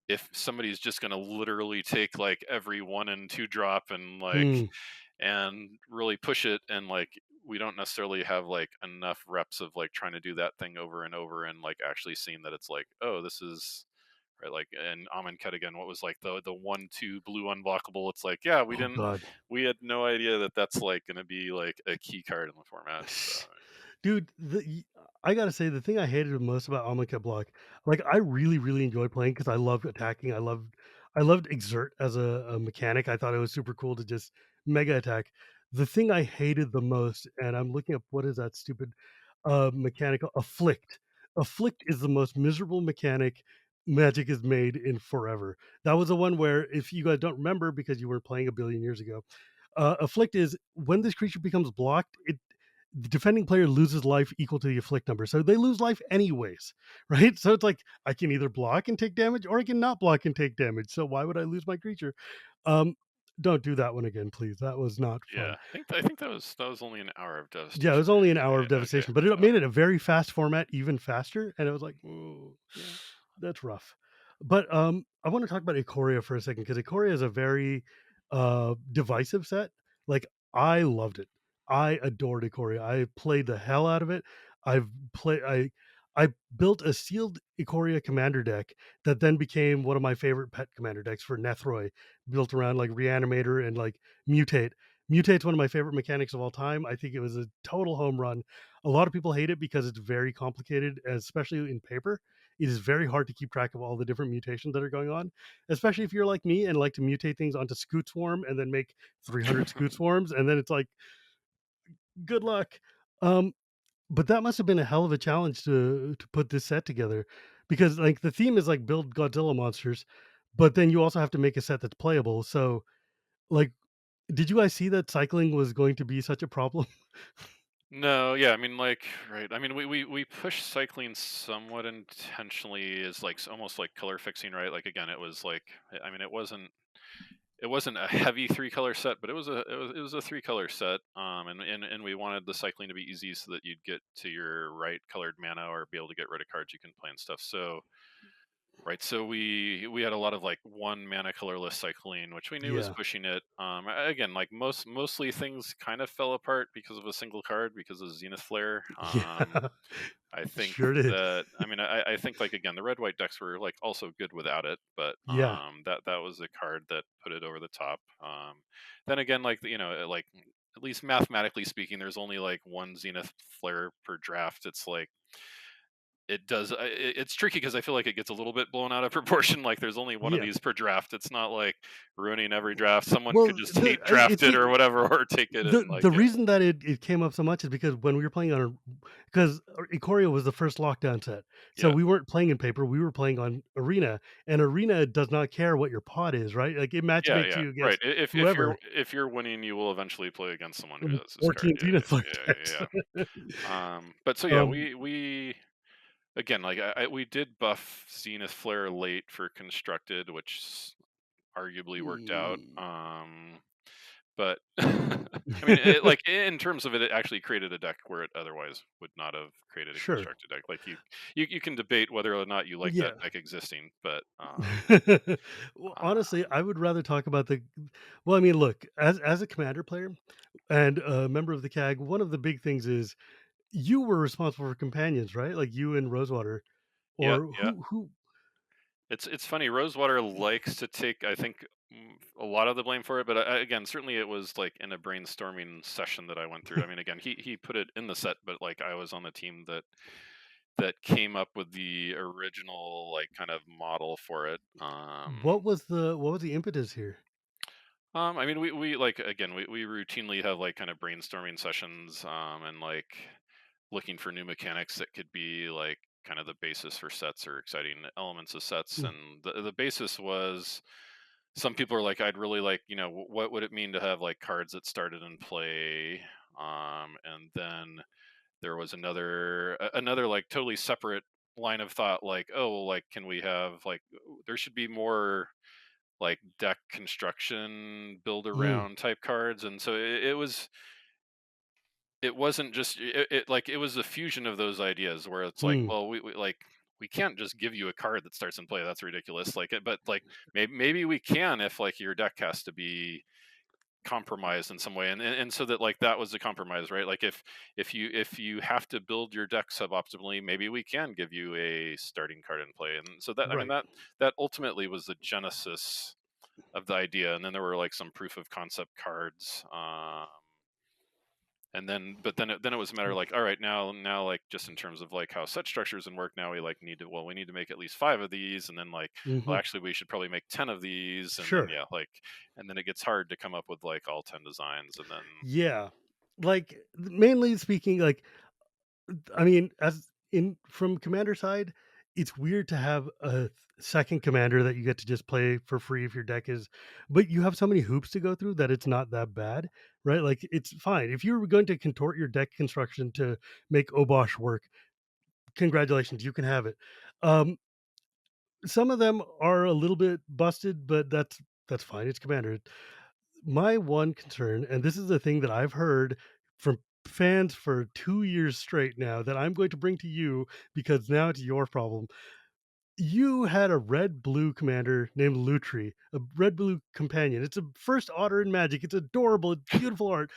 if somebody's just going to literally take like every 1 and 2 drop Mm, and really push it, and like we don't necessarily have like enough reps of like trying to do that thing over and over and like actually seeing that it's like, oh, this is right, like and Amonkhet again, what was like the 1/2 blue unblockable? It's like, yeah, oh god. we had no idea that that's like going to be like a key card in the format. So Dude, I gotta say the thing I hated the most about Amonkhet Block, like I really, really enjoyed playing because I loved attacking. I loved exert as a mechanic. I thought it was super cool to just mega attack. The thing I hated the most, and I'm looking up what is that stupid mechanical afflict. Afflict is the most miserable mechanic Magic has made in forever. That was the one where, if you guys don't remember because you were playing a billion years ago, afflict is when this creature becomes blocked, it the defending player loses life equal to the afflict number. So they lose life anyways, right? So it's like I can either block and take damage or I can not block and take damage. So why would I lose my creature? Um, don't do that one again, please. That was not yeah, fun. I think that was only an hour of Yeah, it was devastation, only right? an hour of Yeah, okay. devastation, but it So made it a very fast format even faster. And it was like, oh, yeah, that's rough. But I want to talk about Ikoria for a second because Ikoria is a very divisive set. Like I loved it. I adored Ikoria. I played the hell out of it. I've played. I built a sealed Ikoria commander deck that then became one of my favorite pet commander decks for Nethroi, built around like Reanimator and like Mutate. Mutate's one of my favorite mechanics of all time. I think it was a total home run. A lot of people hate it because it's very complicated, especially in paper. It is very hard to keep track of all the different mutations that are going on, especially if you're like me and like to mutate things onto Scoot Swarm and then make 300 Scoot Swarms. And then it's like, good luck. Um, but that must have been a hell of a challenge to put this set together, because, like, the theme is, like, build Godzilla monsters, but then you also have to make a set that's playable, so, like, did you guys see that cycling was going to be such a problem? No, yeah, I mean, like, right. I mean, we push cycling somewhat intentionally as like almost like color fixing, right? Like again, it was like, I mean, it wasn't a heavy three color set, but it was a three color set. And we wanted the cycling to be easy so that you'd get to your right colored mana or be able to get rid of cards you can play and stuff. So right, so we had a lot of like one mana colorless cycling, which we knew was Yeah. pushing it. Again, like mostly things kind of fell apart because of a single card because of Zenith Flare. Yeah. I think Sure did. that I mean I think like again the red white decks were like also good without it, but Yeah. that was a card that put it over the top. Then again, like like at least mathematically speaking, there's only like one Zenith Flare per draft. It's like it does. It's tricky because I feel like it gets a little bit blown out of proportion. Like there's only one of Yeah. these per draft. It's not like ruining every draft. Someone Well, could just the hate it's draft it or whatever, or take it and like the reason that it came up so much is because when we were playing on because Ikoria was the first lockdown set, so yeah, we weren't playing in paper, we were playing on Arena, and Arena does not care what your pot is, right? Like, it match yeah, makes yeah. you Right. against If whoever, you're winning, you will eventually play against someone who has this card. 14 Yeah, Zenith Flare yeah, yeah, yeah. decks. Yeah. But so yeah, Um, we again like we did buff Zenith Flare late for constructed, which arguably worked out. mm, But I mean, like in terms of it, it actually created a deck where it otherwise would not have created a sure. constructed deck. Like you can debate whether or not you like that Yeah. deck existing, but Well, uh, honestly, I would rather talk about well, I mean, look, as a commander player and a member of the CAG, one of the big things is you were responsible for companions, right? Like you and Rosewater, yeah, or yeah. who It's funny. Rosewater likes to take, I think, a lot of the blame for it. But again, certainly it was like in a brainstorming session that I went through. I mean, again, he put it in the set, but like I was on the team that came up with the original like kind of model for it. what was the impetus here? I mean, we like again, we routinely have like kind of brainstorming sessions, and like looking for new mechanics that could be like kind of the basis for sets or exciting elements of sets. Mm, And the basis was some people are like, I'd really like, what would it mean to have like cards that started in play, and then there was another like totally separate line of thought, like, oh, well, like, can we have like there should be more like deck construction build mm, around type cards. And so it wasn't just like it was a fusion of those ideas where it's like, mm, well, we like we can't just give you a card that starts in play. That's ridiculous. Like but like maybe we can if like your deck has to be compromised in some way. And so that like that was the compromise, right? Like if you have to build your deck suboptimally, maybe we can give you a starting card in play. And so that I mean right. that ultimately was the genesis of the idea. And then there were like some proof of concept cards, and then it was a matter of like, all right, now like just in terms of like how set structures and work, now we like we need to make at least 5 of these. And then like, well, Hmm. actually we should probably make 10 of these. And then Sure. yeah, like, and then it gets hard to come up with like all 10 designs. And then Yeah. Like, mainly speaking, like, I mean, as in from commander side, it's weird to have a second commander that you get to just play for free if your deck is, but you have so many hoops to go through that it's not that bad, right? Like, it's fine. If you were going to contort your deck construction to make Obosh work, congratulations, you can have it. Um, some of them are a little bit busted, but that's fine. It's commander. My one concern, and this is the thing that I've heard from fans for 2 years straight now that I'm going to bring to you because now it's your problem. You had a red blue commander named Lutri, a red blue companion. It's a first order in Magic. It's adorable, it's beautiful art.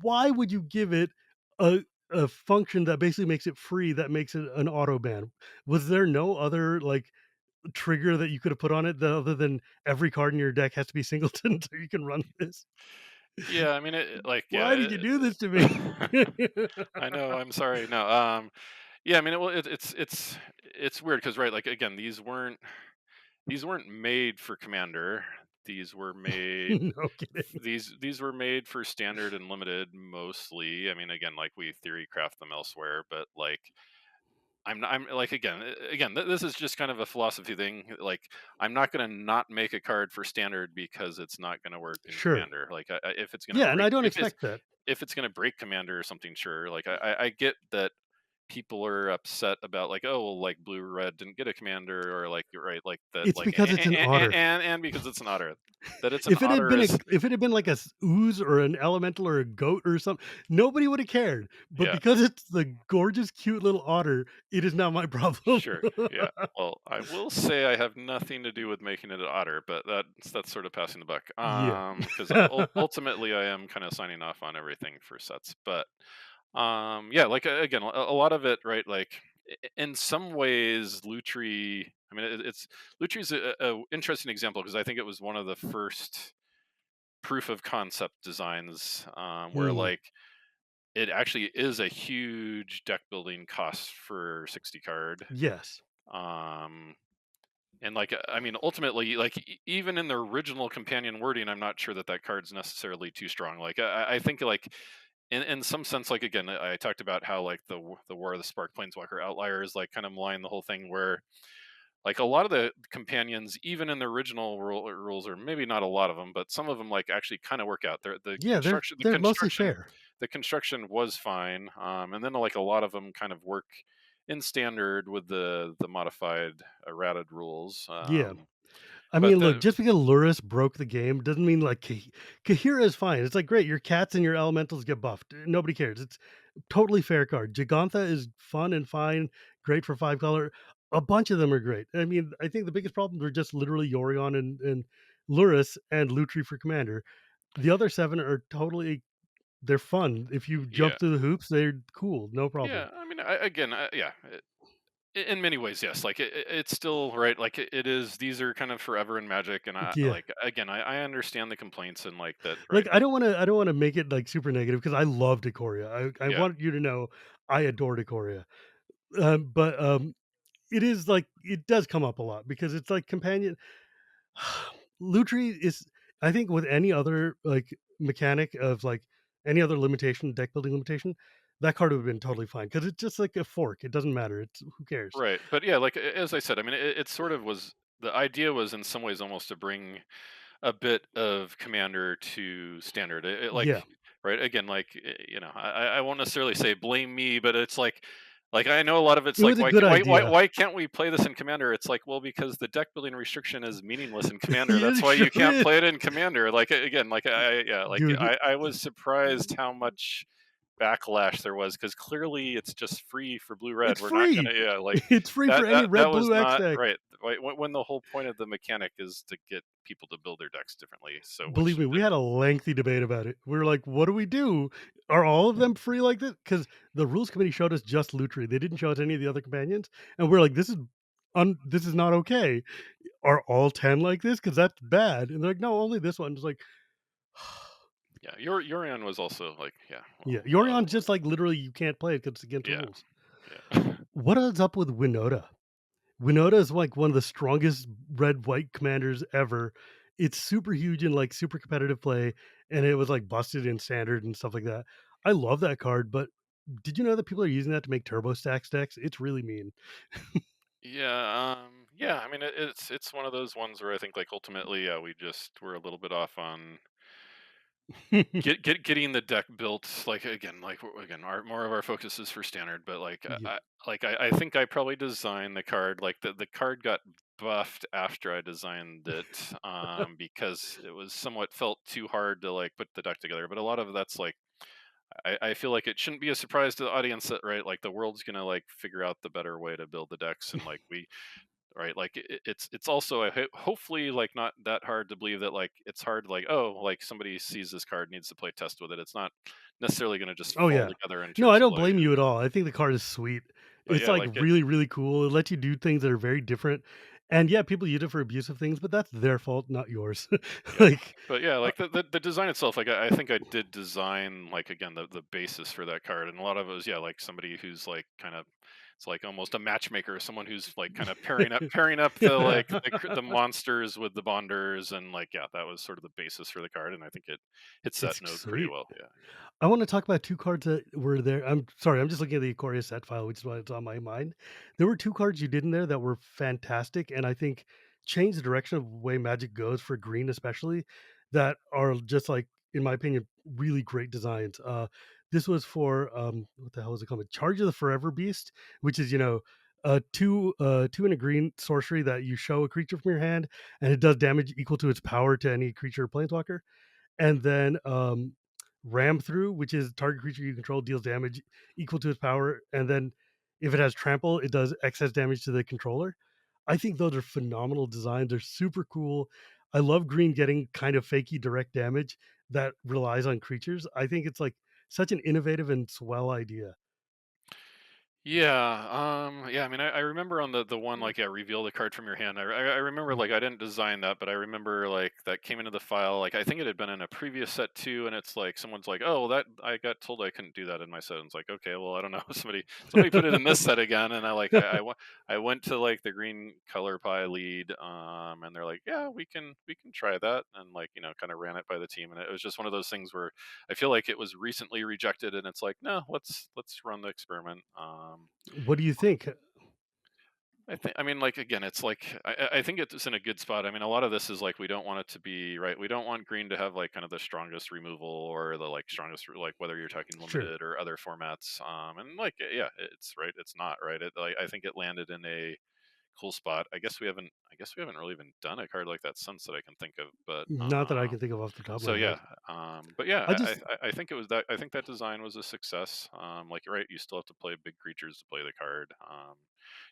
Why would you give it a a function that basically makes it free that makes it an auto ban. Was there no other, like, trigger that you could have put on it other than every card in your deck has to be singleton so you can run this? Yeah, I mean, like, Why did you do this to me? I know. I'm sorry. No. Yeah. I mean, it's weird because right, like again, these weren't made for Commander. These were made. No kidding. These were made for Standard and Limited mostly. I mean, again, like we theory craft them elsewhere, but like I'm like again, this is just kind of a philosophy thing. Like I'm not going to not make a card for Standard because it's not going to work in Sure. Commander. Like if it's going to Yeah, and break, I don't expect that. if it's going to break Commander or something, sure. Like I get that people are upset about like, oh well, like blue red didn't get a Commander, or like you're right, like that, It's like because it's an otter. and because it's an otter, that it's an otter is If it had been like a ooze or an elemental or a goat or something, nobody would have cared. But yeah. because it's the gorgeous, cute little otter, it is not my problem. Sure. Yeah. Well, I will say I have nothing to do with making it an otter, but that's sort of passing the buck. Yeah. Because ultimately I am kind of signing off on everything for sets, but yeah, like again, a lot of it, right? Like in some ways, Lutri. I mean, it's Lutri's a interesting example because I think it was one of the first proof of concept designs where Mhm. like it actually is a huge deck building cost for 60 card. Yes. Um, and like I mean, ultimately, like even in the original companion wording, I'm not sure that that card's necessarily too strong. Like I think like in some sense, like again, I talked about how like the War of the Spark Planeswalker outliers like kind of malign the whole thing where like a lot of the companions, even in the original rules, or maybe not a lot of them, but some of them like actually kind of work out. The Yeah, construction, they're mostly fair. the construction was fine, and then like a lot of them kind of work in Standard with the modified errated rules. Yeah. I But mean, look, the just because Lurrus broke the game doesn't mean like Kahira is fine. It's like great, your cats and your elementals get buffed. Nobody cares. It's totally fair card. Gigantha is fun and fine, great for 5 color. A bunch of them are great. I mean, I think the biggest problems are just literally Yorion and Lurrus and Lutri for commander. The other seven are totally they're fun. If you yeah, jump through the hoops, they're cool, no problem. yeah. I mean, again, yeah. In many ways, yes. Like it's still right. Like it is. These are kind of forever in Magic, and I Yeah. like again. I understand the complaints and like that. Right. Like, I don't wanna make it, like, super negative because I love Ikoria. I Yeah. want you to know I adore Ikoria. But, it is, like it does come up a lot because it's, like, companion Lutri is I think with any other, like, mechanic of, like, any other limitation, deck building limitation, that card would have been totally fine because it's just like a fork. It doesn't matter. It's who cares? Right. But yeah, like as I said, I mean, it sort of was. The idea was in some ways almost to bring a bit of Commander to Standard. Yeah. Like, right again, like I won't necessarily say blame me, but it's like I know a lot of it's It like was a good idea. why can't we play this in Commander? It's like well because the deck building restriction is meaningless in Commander. That's It why sure you can't is. play it in Commander. Like again, like like Dude, I was surprised how much backlash there was because clearly it's just free for blue red. it's We're not free. gonna like It's free for any that red, was blue X not deck. right. When the whole point of the mechanic is to get people to build their decks differently. So Believe which me, we had a lengthy debate about it. We were like, "What do we do? Are all of them free like this?" Because the rules committee showed us just Lutri. They didn't show us any of the other companions, and we're like, this is not okay. Are all 10 like this? Because that's bad." And they're like, "No, only this one." It's like, yeah, Yorion was also like yeah, yeah, well, Yorion's just like literally you can't play it because it's against the yeah, rules. yeah, What is up with Winota? Winota is like one of the strongest red white commanders ever. It's super huge in like super competitive play, and it was like busted in standard and stuff like that. I love that card, but did you know that people are using that to make turbo stacks decks? It's really mean. yeah. I mean, it's one of those ones where I think like ultimately, yeah, we just were a little bit off on getting the deck built. Like again, again, more of our focus is for Standard, but like Yeah. I think I probably designed the card like the card got buffed after I designed it because it was somewhat felt too hard to like put the deck together. But a lot of that's like I feel like it shouldn't be a surprise to the audience that right like the world's gonna like figure out the better way to build the decks and like we right? Like it's also hopefully like not that hard to believe that like it's hard like oh like somebody sees this card needs to play test with it. It's not necessarily going to just Oh, fall yeah. together in No, I terms of don't like blame you at all. I think the card is sweet. but It's, yeah like, like it really, really cool. It lets you do things that are very different, and, yeah, people use it for abusive things, but that's their fault, not yours. yeah. Like, But yeah, uh like the design itself, like I think I did design like again the basis for that card, and a lot of it was yeah like somebody who's like kind of it's like almost a matchmaker, someone who's like kind of pairing up the like the monsters with the bonders, and like yeah, that was sort of the basis for the card, and I think it hits that It's note pretty sweet. well. Yeah, I wanna talk about 2 cards that were there. I'm sorry, I'm just looking at the Ikoria set file, which is why it's on my mind. There were 2 cards you did in there that were fantastic, and I think changed the direction of the way Magic goes for green especially, that are just, like, in my opinion, really great designs. This was for, what the hell is it called? Charge of the Forever Beast, which is, 2 and a green sorcery that you show a creature from your hand, and it does damage equal to its power to any creature or planeswalker. And then ram through, which is target creature you control deals damage equal to its power, and then if it has trample, it does excess damage to the controller. I think those are phenomenal designs. They're super cool. I love green getting kind of fakey direct damage that relies on creatures. I think it's like such an innovative and swell idea. yeah. I mean, I remember on the one like yeah, reveal the card from your hand. I remember Mm. like I didn't design that, but I remember like that came into the file. Like I think it had been in a previous set too, and it's like someone's like, oh, that I got told I couldn't do that in my set. And it's like, okay, well, I don't know. Somebody put it in this set again, and I went to like the green color pie lead, and they're like, yeah, we can try that, and like kind of ran it by the team, and it was just one of those things where I feel like it was recently rejected, and it's like, no, let's run the experiment. What do you think? I mean, like again, it's like I think it's in a good spot. I mean, a lot of this is like we don't want it to be right. We don't want green to have like kind of the strongest removal or the like strongest like whether you're talking Sure. limited or other formats. And like yeah, it's right. It's not right. Like I think it landed in a cool spot. I guess we haven't really even done a card like that since that I can think of. But Not that I can think of off the top of so my yeah, head. but yeah, I just I think it was that. I think that design was a success. Like right, you still have to play big creatures to play the card.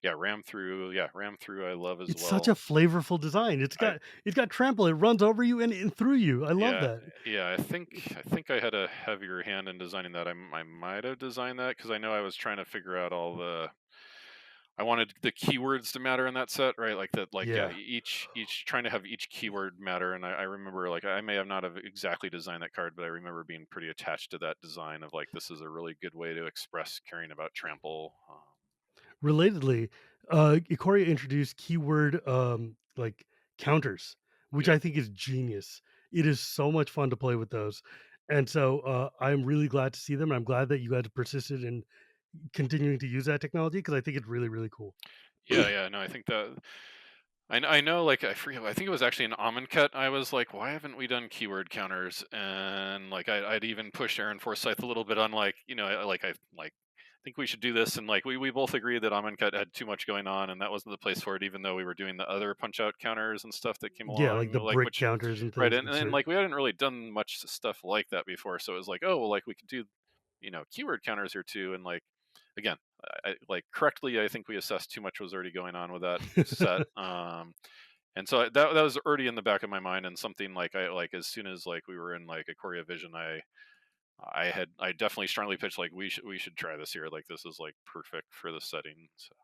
Yeah, ram through. Yeah, ram through. I love as It's such a well. flavorful design. I It's got trample. It runs over you and through you. I love yeah that. yeah. I think I had a heavier hand in designing that. I might have designed that because I know I was trying to figure out all the I wanted the keywords to matter in that set, right? Like that, like yeah, Yeah. each trying to have each keyword matter. And I remember like I may have not have exactly designed that card, but I remember being pretty attached to that design of like this is a really good way to express caring about trample. Relatedly, Ikoria introduced keyword like counters, which Yeah, I think is genius. It is so much fun to play with those. And so I'm really glad to see them. I'm glad that you guys persisted in continuing to use that technology because I think it's really, really cool. yeah. No, I think that I know. Like I forget. I think it was actually an almond cut. I was like, why haven't we done keyword counters? And like I'd even pushed Aaron Forsyth a little bit on like I think we should do this, and like we both agreed that Amonkhet had too much going on, and that wasn't the place for it. Even though we were doing the other punch out counters and stuff that came Yeah, like along, the like brick which counters and right, things. and like we hadn't really done much stuff like that before, so it was like, oh well, like we could do keyword counters here too, and like again, like correctly, I think we assessed too much was already going on with that set. And so that was already in the back of my mind, and something like I like as soon as like we were in like Ikoria Vision, I definitely strongly pitched like we should try this here. Like this is like perfect for the setting. So,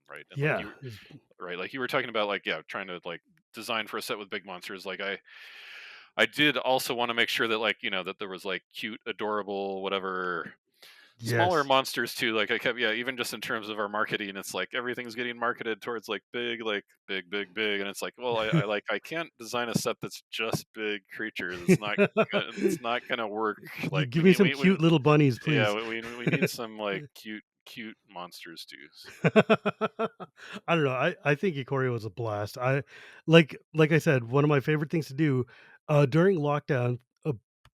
right, and like Yeah. you right, like you were talking about like yeah, trying to like design for a set with big monsters. Like I did also want to make sure that like that there was like cute, adorable, whatever smaller Yes. monsters too. Like I kept yeah, even just in terms of our marketing, it's like everything's getting marketed towards like big, big, big, and it's like well, I can't design a set that's just big creatures. It's not gonna work. Like we Give me need some we cute little bunnies, yeah, please. we need some like cute monsters too. So I don't know. I think Ikoria was a blast. Like I said, one of my favorite things to do during lockdown.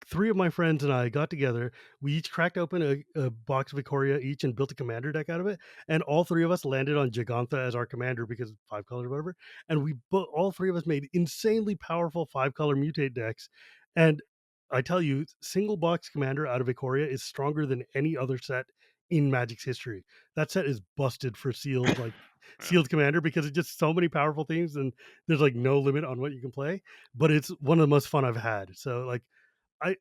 Three of my friends and I got together. We each cracked open a box of Ikoria each and built a commander deck out of it. And all three of us landed on Gigantha as our commander because 5 colors or whatever. And all three of us made insanely powerful 5 color mutate decks. And I tell you, single box commander out of Ikoria is stronger than any other set in Magic's history. That set is busted for sealed, like Yeah. sealed commander because it's just so many powerful things and there's like no limit on what you can play. But it's one of the most fun I've had. So like I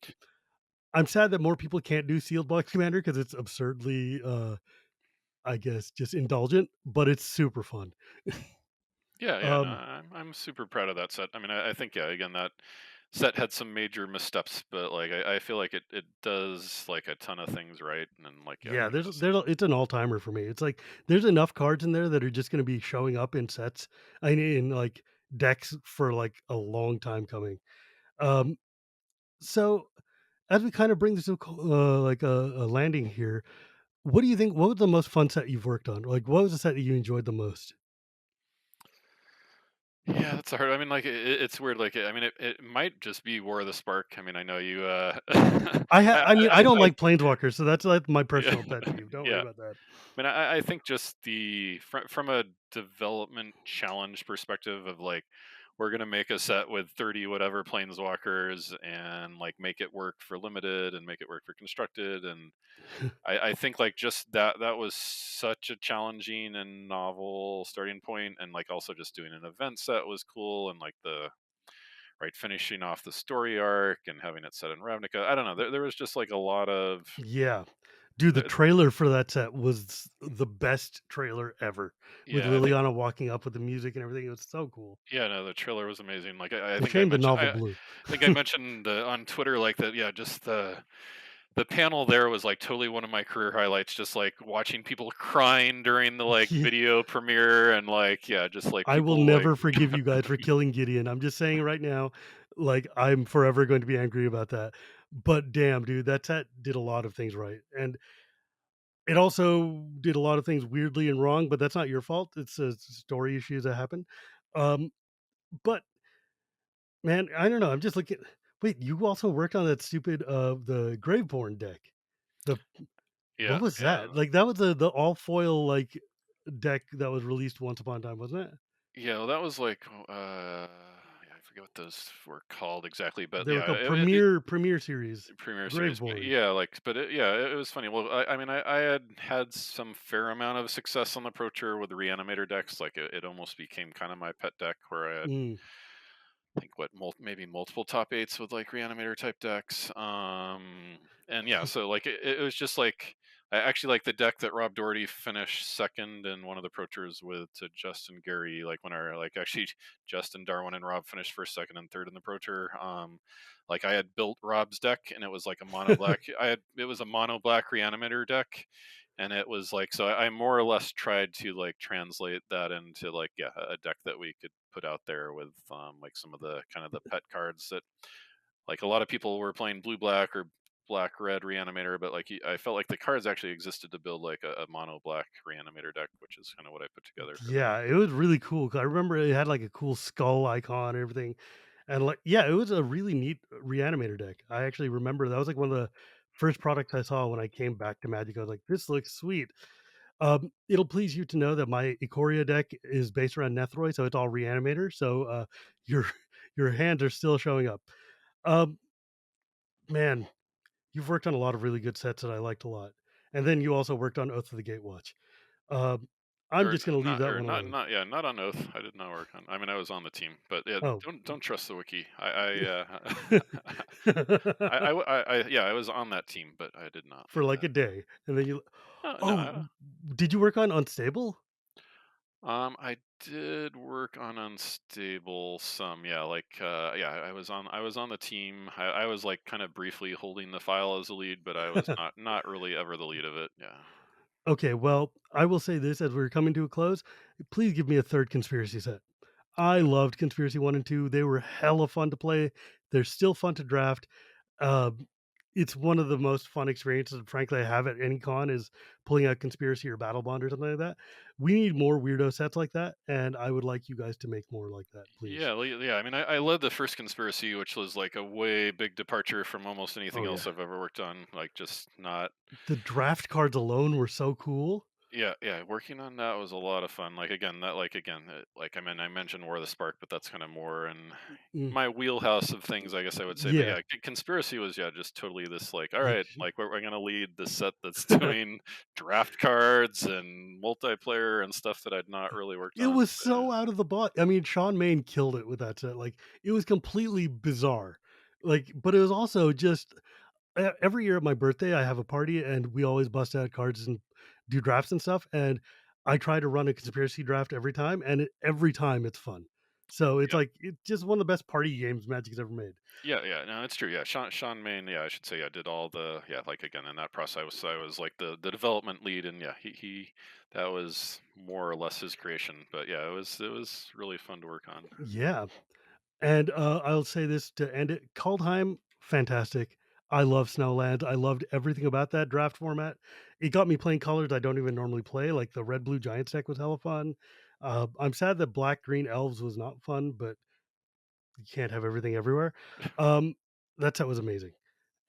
I'm sad that more people can't do sealed box commander because it's absurdly I guess just indulgent, but it's super fun. Yeah, yeah, no, Um I'm super proud of that set. I mean, I think yeah, again that set had some major missteps, but like I feel like it does like a ton of things right, and like yeah, Yeah, there's there's just it's an all-timer for me. It's like there's enough cards in there that are just gonna be showing up in sets, I mean, in, like, decks for, like, a long time coming. Um, so as we kinda bring this to like, a landing here, what was the most fun set you've worked on? Like, what was the set that you enjoyed the most? yeah, that's hard. I mean, like it's weird. Like I mean, it might just be War of the Spark. I mean, I know you. I mean, I don't I like Planeswalkers, so that's, like, my yeah personal pet peeve. Don't worry yeah. about that. I mean, I think just the from a development challenge perspective of like we're gonna make a set with 30 whatever planeswalkers and like make it work for limited and make it work for constructed and I think like just that was such a challenging and novel starting point and like also just doing an event set was cool and like the right finishing off the story arc and having it set in Ravnica. I don't know. There was just like a lot of Yeah. Dude, the the, trailer for that set was the best trailer ever with yeah, I think Liliana walking up with the music and everything. It was so cool. yeah, no, the trailer was amazing. Like I A think I shame the mentioned, novel blew. I think I mentioned on Twitter like that. Yeah, just the panel there was like totally one of my career highlights. Just like watching people crying during the like Yeah, video premiere and like yeah, just like I will people like never forgive you guys for killing Gideon. I'm just saying right now, like, I'm forever going to be angry about that. But damn, dude, that set did a lot of things right. And it also did a lot of things weirdly and wrong, but that's not your fault. It's story issues that happen. Um, but man, I don't know. I'm just looking. Wait, you also worked on that stupid the Graveborn deck. The yeah, What was yeah, that? Like that was the all foil like deck that was released once upon a time, wasn't it? yeah. Well, that was like yeah, I forget what those were called exactly, but They were yeah, called it Premier Series, premiere series. But Graveborn. yeah, like but yeah, it was funny. Well, I mean, I had some fair amount of success on the Pro Tour with the Reanimator decks. Like it almost became kind of my pet deck where I had Mm, think what maybe multiple top eights with like reanimator type decks. And yeah, so like it was just like I actually like the deck that Rob Doherty finished second in one of the pro tours with to Justin Gary, like when our like actually Justin Darwin and Rob finished first, second, and third in the pro tour. Like I had built Rob's deck and it was like a mono black. It was a mono black reanimator deck and it was like so I more or less tried to like translate that into like yeah a deck that we could put out there with like some of the kind of the pet cards that like a lot of people were playing blue black or black red reanimator but like I felt like the cards actually existed to build like a mono black reanimator deck which is kind of what I put together for that. yeah, it was really cool. 'Cause I remember it had like a cool skull icon and everything. And like, yeah, it was a really neat Reanimator deck. I actually remember that was like one of the first products I saw when I came back to Magic. I was like, this looks sweet. It'll please you to know that my Ikoria deck is based around Nethroi, so it's all Reanimator. So your your hands are still showing up. Um, man, you've worked on a lot of really good sets that I liked a lot. And then you also worked on Oath of the Gatewatch. Um, I'm just going to leave that Or one not alone. not yeah not on Oath. I did not work on. I mean I was on the team but yeah Oh. don't trust the wiki. Yeah I was on that team but I did not. For like a day, and then you No, oh, did you work on Unstable? I did work on Unstable some, yeah, like, yeah, I was on the team. I was, like, kind of briefly holding the file as a lead, but I was not really ever the lead of it, yeah. Okay, well, I will say this as we're coming to a close, please give me a 3rd conspiracy set. I loved Conspiracy 1 and 2, they were hella fun to play, they're still fun to draft, um, it's one of the most fun experiences, frankly, I have at any con is pulling out Conspiracy or Battle Bond or something like that. We need more weirdo sets like that, and I would like you guys to make more like that, please. Yeah, I mean, I led the first Conspiracy, which was, like, a way big departure from almost anything Oh, yeah. else I've ever worked on, like, just not The draft cards alone were so cool. Yeah, working on that was a lot of fun. Like again, that like again, like I mean, I mentioned War of the Spark, but that's kind of more in Mm, my wheelhouse of things, I guess I would say. But yeah. yeah, conspiracy was just totally this like, all Like, right, like we're gonna lead this set that's doing draft cards and multiplayer and stuff that I'd not really worked it on. was so out of the box. I mean, Sean Main killed it with that set. Like, it was completely bizarre. Like, but it was also just every year at my birthday, I have a party and we always bust out cards and do drafts and stuff. And I try to run a conspiracy draft every time, and every time it's fun. So it's Yeah, like it's just one of the best party games Magic's ever made. yeah, no, it's true. Yeah, Sean Main, yeah, I should say, I did all the like again in that process, I was like the development lead, and yeah, he that was more or less his creation. But yeah, it was really fun to work on. Yeah, and I'll say this to end it: Kaldheim, fantastic. I love Snowland. I loved everything about that draft format. It got me playing colors I don't even normally play, like the red blue giant deck was hella fun. I'm sad that black green elves was not fun, but you can't have everything everywhere. Um, that set was amazing.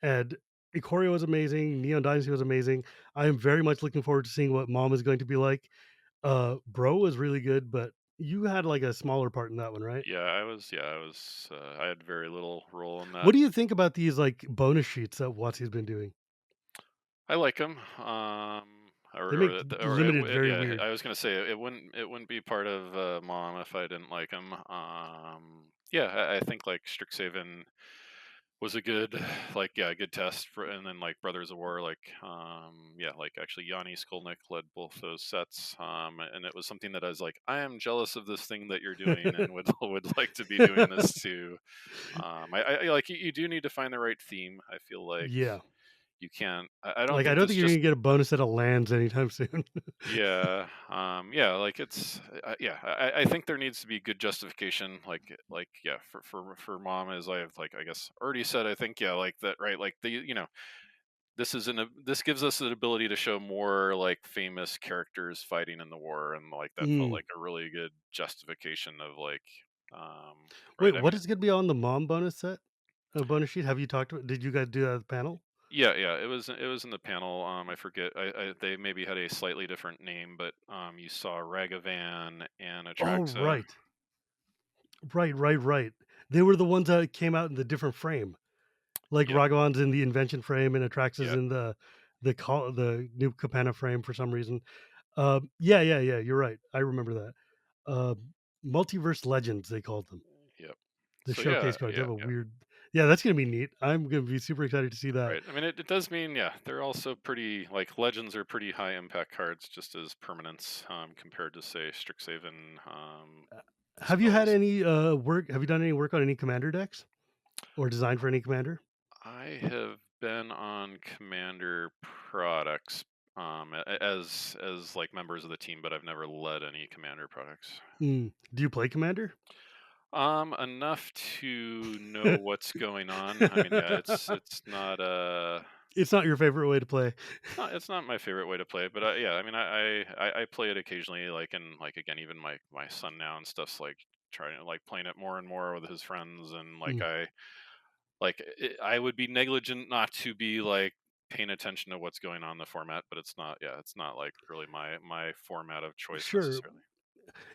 And Ikoria was amazing. Neon Dynasty was amazing. I am very much looking forward to seeing what Mom is going to be like. Bro was really good, but you had like a smaller part in that one, right? I had very little role in What that. do you think about these like bonus sheets that Watsy's been doing? I like him. They make very Yeah, weird. I was gonna say it wouldn't be part of Mom if I didn't like him. Yeah, I think like Strixhaven was a good a good test for, and then like Brothers of War, like actually Yanni Skolnick led both those sets, and it was something that I was like, I am jealous of this thing that you're doing and would would like to be doing this too. I like you do need to find the right theme. I feel like Yeah. you can't. I don't Like I think don't this think you're just. gonna get a bonus that lands anytime soon. Yeah, like it's yeah. I think there needs to be good justification, yeah, for Mom, as I've like I guess already said. I think yeah, like that, right? Like this gives us the ability to show more like famous characters fighting in the war, and like that felt Mm. like a really good justification of like Wait, right. I what mean, is gonna be on the mom bonus set? A bonus sheet? Have you talked to did you guys do that at the panel? yeah, it was in the panel. I forget. They maybe had a slightly different name, but you saw Ragavan and Oh, Atraxa. right. Right. They were the ones that came out in the different frame. Like Yep, Ragavan's in the invention frame and Atraxa's yep. in the new Capenna frame for some reason. Yeah. You're right. I remember that. Uh, Multiverse Legends they called them. Yep. The So yeah, showcase cards yeah, have a yeah. weird. Yeah, that's gonna be neat. I'm gonna be super excited to see that. Right. I mean, it does mean, yeah, they're also pretty like legends are pretty high impact cards just as permanents, compared to say Strixhaven Have you had spells. any work? Have you done any work on any commander decks or designed for any commander? I have been on Commander products, as like members of the team, but I've never led any Commander products. Mm. Do you play commander? Enough to know what's going on. I mean, yeah, it's not It's not your favorite way to play. it's not my favorite way to play it, but yeah, I mean, I play it occasionally, like and like again, even my son now and stuff's like trying to like playing it more and more with his friends, and Mm. I would be negligent not to be like paying attention to what's going on in the format, but it's not like really my format of choice Sure. necessarily.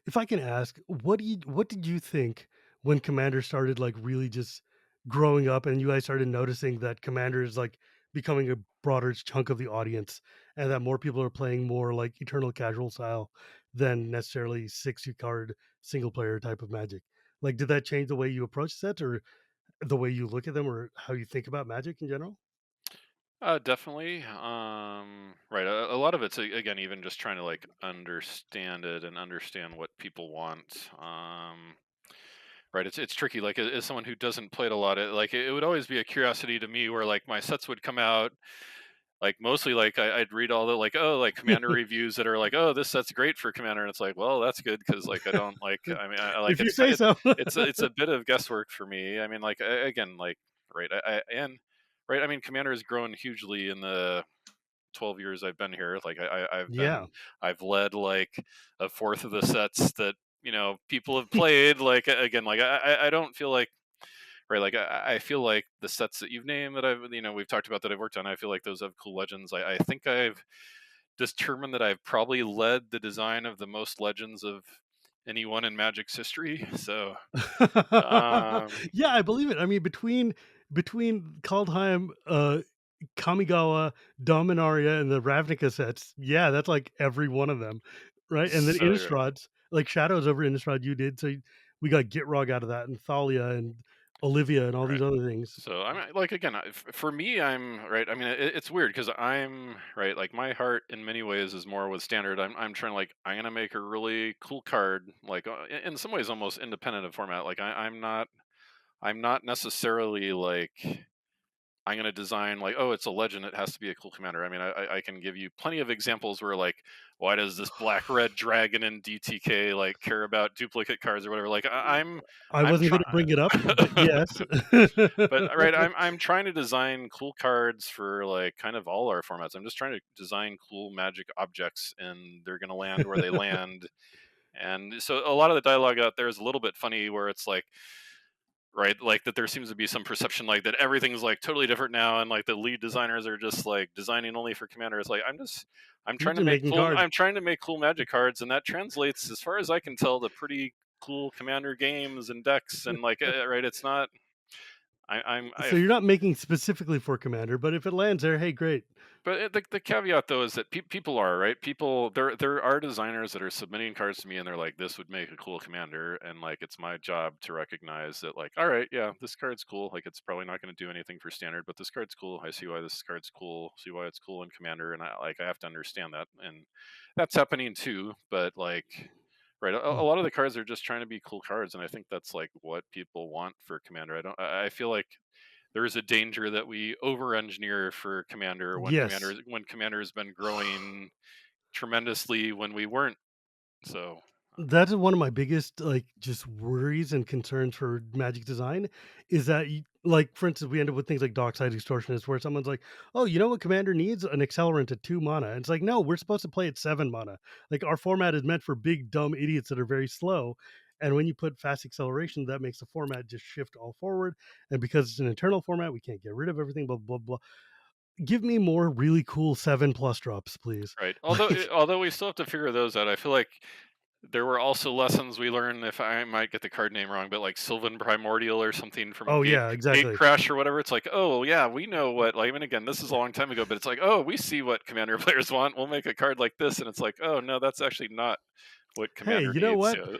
If I can ask, what did you think when Commander started like really just growing up and you guys started noticing that Commander is like becoming a broader chunk of the audience and that more people are playing more like eternal casual style than necessarily 60 card single player type of magic? Like did that change the way you approach sets or the way you look at them or how you think about magic in general? Definitely. Right. A lot of it's again, even just trying to like understand it and understand what people want. Right. It's tricky. Like as someone who doesn't play it a lot, it would always be a curiosity to me where like my sets would come out. Like mostly, like I'd read all the like commander reviews that are like, oh, this set's great for commander, and it's like, well, that's good because like I don't like. I mean, I like If you say it, so. it's a bit of guesswork for me. I mean, like again, like right, and right. I mean, commander has grown hugely in the 12 years I've been here. Like Yeah, I've led like a fourth of the sets that people have played. Like again, like I don't feel like. Right, like I feel like the sets that you've named that we've talked about that I've worked on. I feel like those have cool legends. I think I've determined that I've probably led the design of the most legends of anyone in Magic's history. So, um, Yeah, I believe it. I mean, between Kaldheim, Kamigawa, Dominaria, and the Ravnica sets, yeah, that's like every one of them, right? And then so Innistrad's, like Shadows over Innistrad, you did. So we got Gitrog out of that, and Thalia, and Olivia, and all right. these other things. So I'm like again, for me, I'm right. I mean, it's weird because I'm right. Like my heart, in many ways, is more with standard. I'm trying to like I'm gonna make a really cool card, like in some ways almost independent of format. Like I'm not necessarily like I'm going to design like, oh, it's a legend. It has to be a cool commander. I mean, I can give you plenty of examples where like, why does this black red dragon in DTK like care about duplicate cards or whatever? Like I I'm wasn't trying, going to bring it up, but yes. but right, I'm trying to design cool cards for like kind of all our formats. I'm just trying to design cool magic objects, and they're going to land where they land. And so a lot of the dialogue out there is a little bit funny, where it's like right, like that there seems to be some perception like that everything's like totally different now, and like the lead designers are just like designing only for commander. It's like I'm You're trying to just make making cool cards. I'm trying to make cool magic cards, and that translates as far as I can tell to pretty cool commander games and decks, and like right, it's not So you're not making specifically for Commander, but if it lands there, hey, great. but the caveat though is that people are right. People there are designers that are submitting cards to me, and they're like, "This would make a cool commander," and like it's my job to recognize that, like, all right, yeah, this card's cool. Like it's probably not going to do anything for standard, but this card's cool. I see why this card's cool. See why it's cool in commander, and I have to understand that, and that's happening too. But like, right, a Mm, lot of the cards are just trying to be cool cards, and I think that's like what people want for commander. I feel like there is a danger that we over engineer for commander when yes. commander has been growing tremendously when we weren't. So That is one of my biggest, like, just worries and concerns for Magic design is that, like, for instance, we end up with things like Dockside Extortionist, where someone's like, "Oh, you know what Commander needs? An accelerant at 2 mana." And it's like, no, we're supposed to play at 7 mana. Like, our format is meant for big, dumb idiots that are very slow. And when you put fast acceleration, that makes the format just shift all forward. And because it's an internal format, we can't get rid of everything, blah, blah, blah. Give me more really cool 7+ drops, please. right, Like, although we still have to figure those out. I feel like there were also lessons we learned, if I might get the card name wrong, but like Sylvan Primordial or something from oh, yeah, Gate exactly. Crash or whatever. It's like, oh yeah, we know what. Like, and again, this is a long time ago, but it's like, oh, we see what Commander players want. We'll make a card like this, and it's like, oh no, that's actually not what Hey, Commander you know needs. what? Yeah.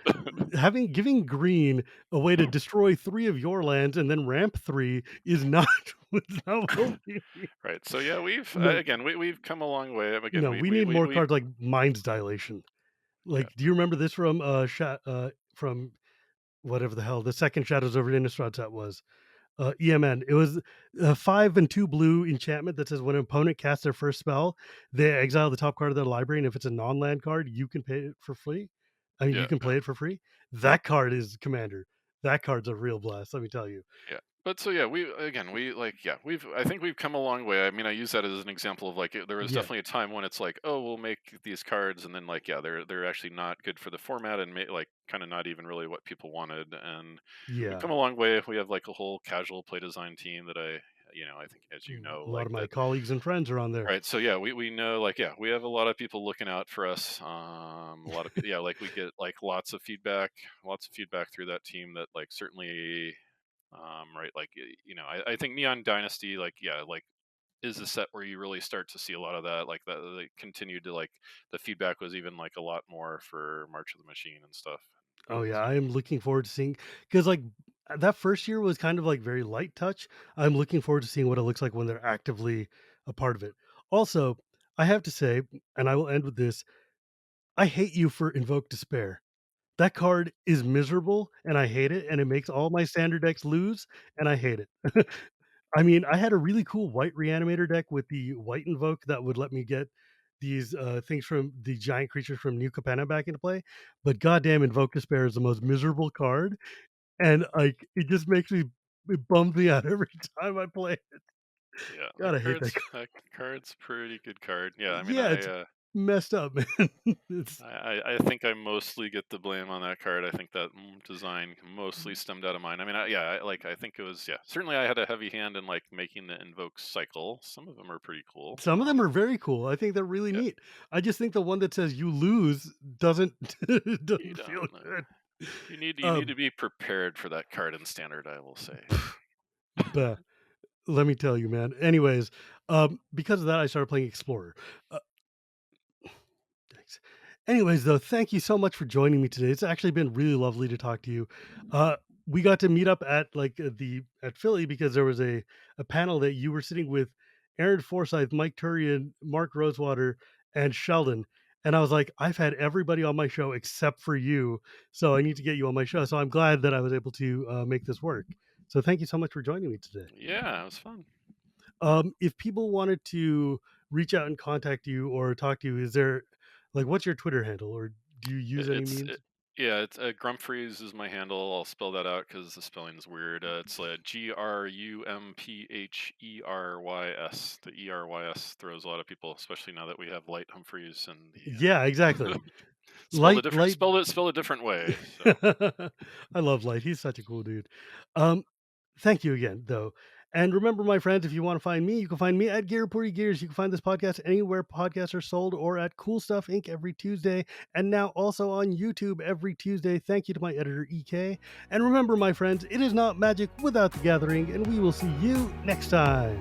Having giving green a way to destroy 3 of your lands and then ramp 3 is not was not what we need. Right. So yeah, we've No, again we've come a long way. Again, no, we need more cards like Mind's Dilation. yeah, Like, do you remember this from, from whatever the hell the second Shadows over Innistrad set was? EMN. It was a 5 and 2 blue enchantment that says when an opponent casts their first spell, they exile the top card of their library, and if it's a non-land card, you can pay it for free. I mean, you yeah, can yeah, play it for free. That card is Commander. That card's a real blast, let me tell you. yeah. But so yeah, we again we like yeah we've I think we've come a long way. I mean, I use that as an example of like there was Yeah, definitely a time when it's like, oh, we'll make these cards, and then like yeah, they're actually not good for the format, and like kind of not even really what people wanted. And we've yeah. come a long way. We have like a whole casual play design team that I think, as you Mm, know, a lot like of my that. colleagues and friends are on there. Right. So yeah, we know like yeah, we have a lot of people looking out for us. A lot of people, yeah, like we get like lots of feedback through that team that like certainly right, like I think Neon Dynasty, like yeah, like is a set where you really start to see a lot of that, like that they continued to like the feedback was even like a lot more for March of the Machine and stuff. Oh, yeah, So I am looking forward to seeing because, like, that first year was kind of, like, very light touch. I'm looking forward to seeing what it looks like when they're actively a part of it. Also, I have to say, and I will end with this, I hate you for Invoke Despair. That card is miserable, and I hate it, and it makes all my standard decks lose, and I hate it. I mean, I had a really cool white Reanimator deck with the white Invoke that would let me get these, things from the giant creatures from New Capenna back into play, but goddamn Invoke Despair is the most miserable card, and, like, it just makes me it bums me out every time I play it. yeah, God, I hate that card. that card's pretty good card. Yeah, I mean Yeah, it's messed up, man. It's I think I mostly get the blame on that card. I think that design mostly stemmed out of mine. I mean, I think it was, yeah. Certainly, I had a heavy hand in like making the invoke cycle. Some of them are pretty cool. some of them are very cool. I think they're really Yeah, neat. I just think the one that says you lose doesn't you doesn't feel don't. good. You need to Um, be prepared for that card in standard. I will say. but let me tell you, man. Anyways, because of that, I started playing Explorer. Uh, Thanks. Anyways, though, thank you so much for joining me today. It's actually been really lovely to talk to you. We got to meet up at the at Philly because there was a panel that you were sitting with Aaron Forsyth, Mike Turian, Mark Rosewater, and Sheldon. And I was like, I've had everybody on my show except for you, so I need to get you on my show. So I'm glad that I was able to make this work. So thank you so much for joining me today. Yeah, it was fun. If people wanted to reach out and contact you or talk to you, is there what's your Twitter handle, or do you use It, any it's means? it, yeah, it's Grumphrys is my handle. I'll spell that out because the spelling's weird. It's Grumpherys. The ERYS throws a lot of people, especially now that we have Light Humphreys and Yeah, exactly. spelled a Light, different light. spell a different way. So I love Light. He's such a cool dude. Um, Thank you again, though. And remember, my friends, if you want to find me, you can find me at Gearpuri Gears. You can find this podcast anywhere podcasts are sold or at Cool Stuff Inc. every Tuesday. And now also on YouTube every Tuesday. Thank you to my editor, EK. And remember, my friends, it is not magic without the gathering. And we will see you next time.